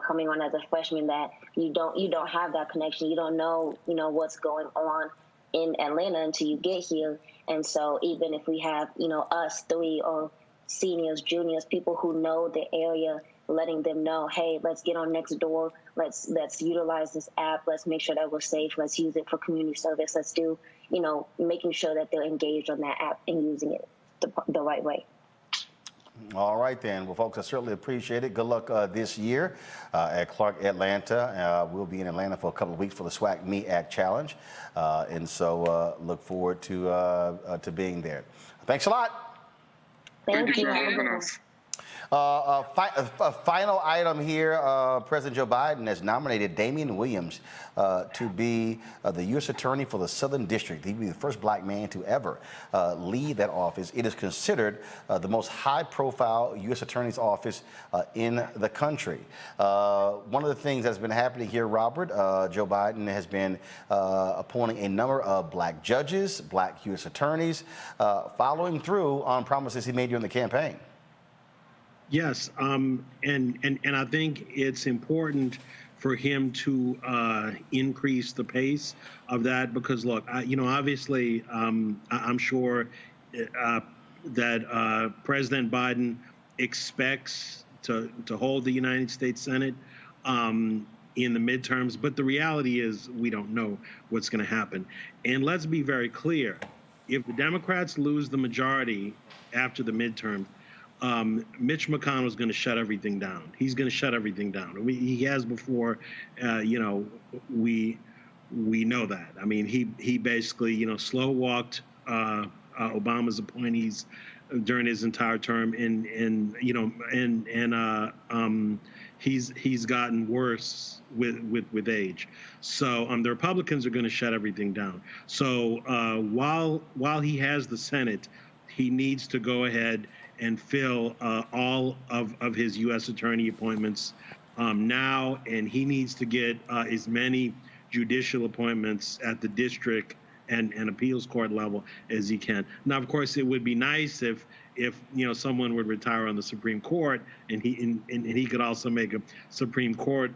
coming on as a freshman that you don't have that connection. You don't know, what's going on in Atlanta until you get here. And so even if we have, us three or seniors, juniors, people who know the area, letting them know, hey, let's get on Nextdoor. Let's utilize this app. Let's make sure that we're safe. Let's use it for community service. Let's do, making sure that they're engaged on that app and using it the right way. All right, then. Well, folks, I certainly appreciate it. Good luck this year at Clark Atlanta. We'll be in Atlanta for a couple of weeks for the SWAC Me Act Challenge. And so look forward to being there. Thanks a lot. Thank you. For having us. A final item here. President Joe Biden has nominated Damian Williams to be the U.S. Attorney for the Southern District. He'd be the first black man to ever lead that office. It is considered the most high-profile U.S. Attorney's office in the country. One of the things that's been happening here, Robert, Joe Biden has been appointing a number of black judges, black U.S. attorneys, following through on promises he made during the campaign. Yes, and I think it's important for him to increase the pace of that because, look, obviously, I'm sure that President Biden expects to hold the United States Senate in the midterms, but the reality is we don't know what's going to happen. And let's be very clear, if the Democrats lose the majority after the midterms, Mitch McConnell is going to shut everything down. He's going to shut everything down. He has before. We know that. I mean, he basically slow walked Obama's appointees during his entire term, and he's gotten worse with age. So the Republicans are going to shut everything down. So while he has the Senate, he needs to go ahead and fill all of his U.S. attorney appointments now, and he needs to get as many judicial appointments at the district and appeals court level as he can. Now, of course, it would be nice if someone would retire on the Supreme Court and he could also make a Supreme Court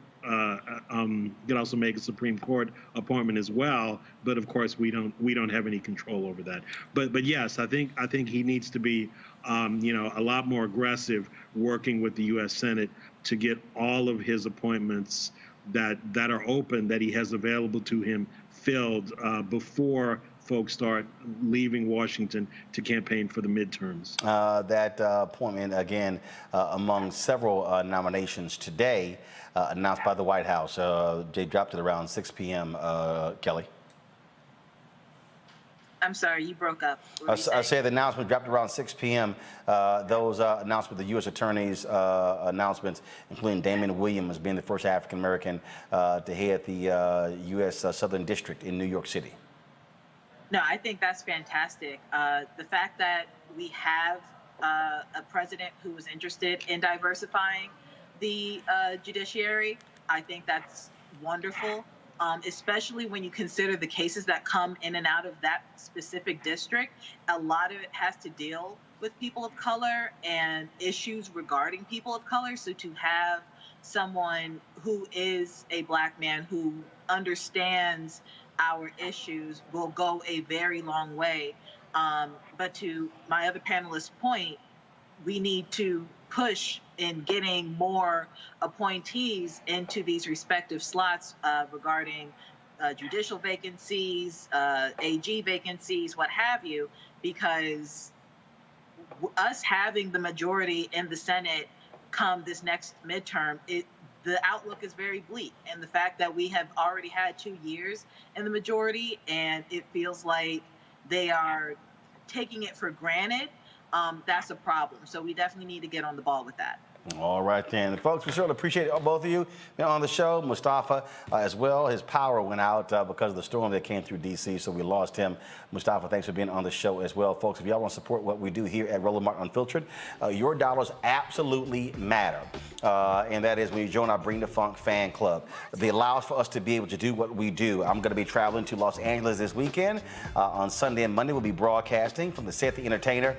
Supreme Court appointment as well. But of course, we don't have any control over that. But yes, I think he needs to be a lot more aggressive working with the U.S. Senate to get all of his appointments that are open, that he has available to him, filled before folks start leaving Washington to campaign for the midterms. That appointment, again, among several nominations today, announced by the White House. They dropped it around 6 p.m., Kelly. I'm sorry, you broke up. I said the announcement dropped around 6 p.m. Those announcements, the U.S. Attorney's announcements, including Damon Williams being the first African-American to head the U.S. Southern District in New York City. No, I think that's fantastic. The fact that we have a president who is interested in diversifying the judiciary, I think that's wonderful. Especially when you consider the cases that come in and out of that specific district. A lot of it has to deal with people of color and issues regarding people of color. So to have someone who is a Black man who understands our issues will go a very long way. But to my other panelist's point, we need to push in getting more appointees into these respective slots regarding judicial vacancies, AG vacancies, what have you, because us having the majority in the Senate come this next midterm, the outlook is very bleak. And the fact that we have already had 2 years in the majority and it feels like they are taking it for granted, that's a problem. So we definitely need to get on the ball with that. All right, then. Folks, we certainly appreciate both of you being on the show. Mustafa as well. His power went out because of the storm that came through D.C., so we lost him. Mustafa, thanks for being on the show as well. Folks, if y'all want to support what we do here at Roland Martin Unfiltered, your dollars absolutely matter. And that is when you join our Bring the Funk fan club. They allow us for us to be able to do what we do. I'm going to be traveling to Los Angeles this weekend. On Sunday and Monday, we'll be broadcasting from the Seth the Entertainer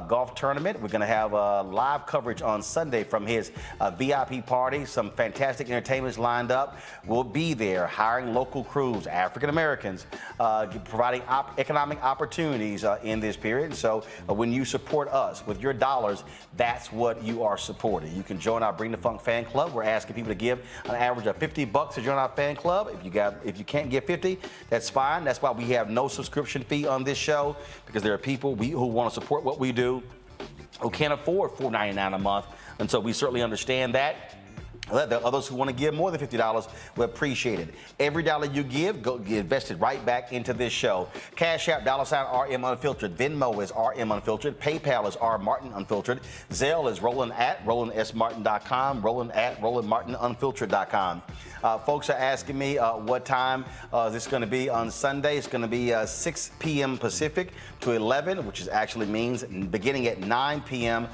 golf tournament. We're going to have live coverage on Sunday from his VIP party. Some fantastic entertainments lined up. We'll be there hiring local crews, African Americans, providing economic opportunities in this period. So when you support us with your dollars, that's what you are supporting. You can join our Bring the Funk fan club. We're asking people to give an average of $50 to join our fan club. If you can't give 50, that's fine. That's why we have no subscription fee on this show, because there are people who want to support what we do who can't afford $4.99 a month. And so we certainly understand that. There are others who want to give more than $50. We appreciate it. Every dollar you give, get invested right back into this show. Cash App, $RM Unfiltered. Venmo is RM Unfiltered. PayPal is R Martin Unfiltered. Zelle is Roland at RolandSMartin.com. Roland at RolandMartinUnfiltered.com. Folks are asking me what time is this going to be on Sunday. It's going to be 6 p.m. Pacific to 11, which actually means beginning at 9 p.m.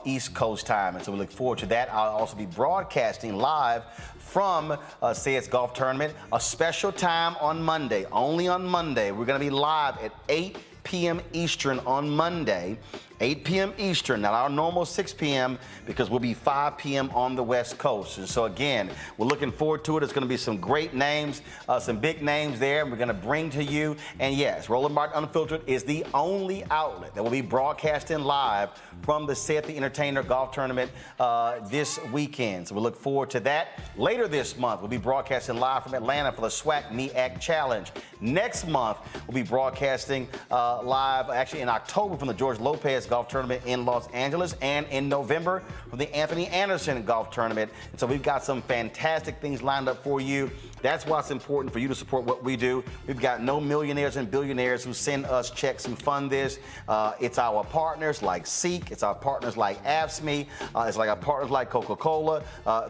East Coast time. And so we look forward to that. I'll also be broadcasting live from Sayed's Golf Tournament. A special time on Monday, only on Monday. We're going to be live at 8 p.m. Eastern on Monday. 8 p.m. Eastern, not our normal 6 p.m., because we'll be 5 p.m. on the West Coast. And so, again, we're looking forward to it. It's going to be some great names, some big names there, and we're going to bring to you. And, yes, Roland Martin Unfiltered is the only outlet that will be broadcasting live from the Seth the Entertainer Golf Tournament this weekend. So we look forward to that. Later this month, we'll be broadcasting live from Atlanta for the SWAC Me Act Challenge. Next month, we'll be broadcasting live, actually in October, from the George Lopez Golf Tournament in Los Angeles, and in November from the Anthony Anderson Golf Tournament. And so we've got some fantastic things lined up for you. That's why it's important for you to support what we do. We've got no millionaires and billionaires who send us checks and fund this. It's our partners like Seek. It's our partners like AFSCME. It's like our partners like Coca-Cola.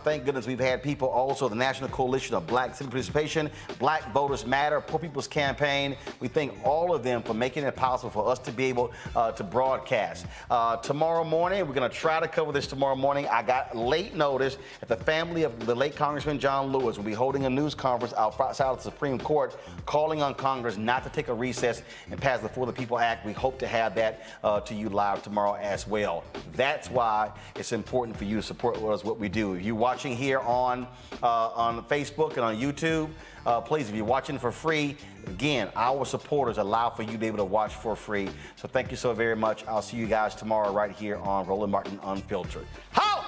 Thank goodness we've had people also, the National Coalition of Black Civic Participation, Black Voters Matter, Poor People's Campaign. We thank all of them for making it possible for us to be able to broadcast. pass. Tomorrow morning, we're going to try to cover this tomorrow morning. I got late notice that the family of the late Congressman John Lewis will be holding a news conference outside of the Supreme Court, calling on Congress not to take a recess and pass the For the People Act. We hope to have that to you live tomorrow as well. That's why it's important for you to support us, what we do. If you're watching here on Facebook and on YouTube, please, if you're watching for free, again, our supporters allow for you to be able to watch for free. So thank you so very much. I'll see you guys tomorrow right here on Roland Martin Unfiltered. How?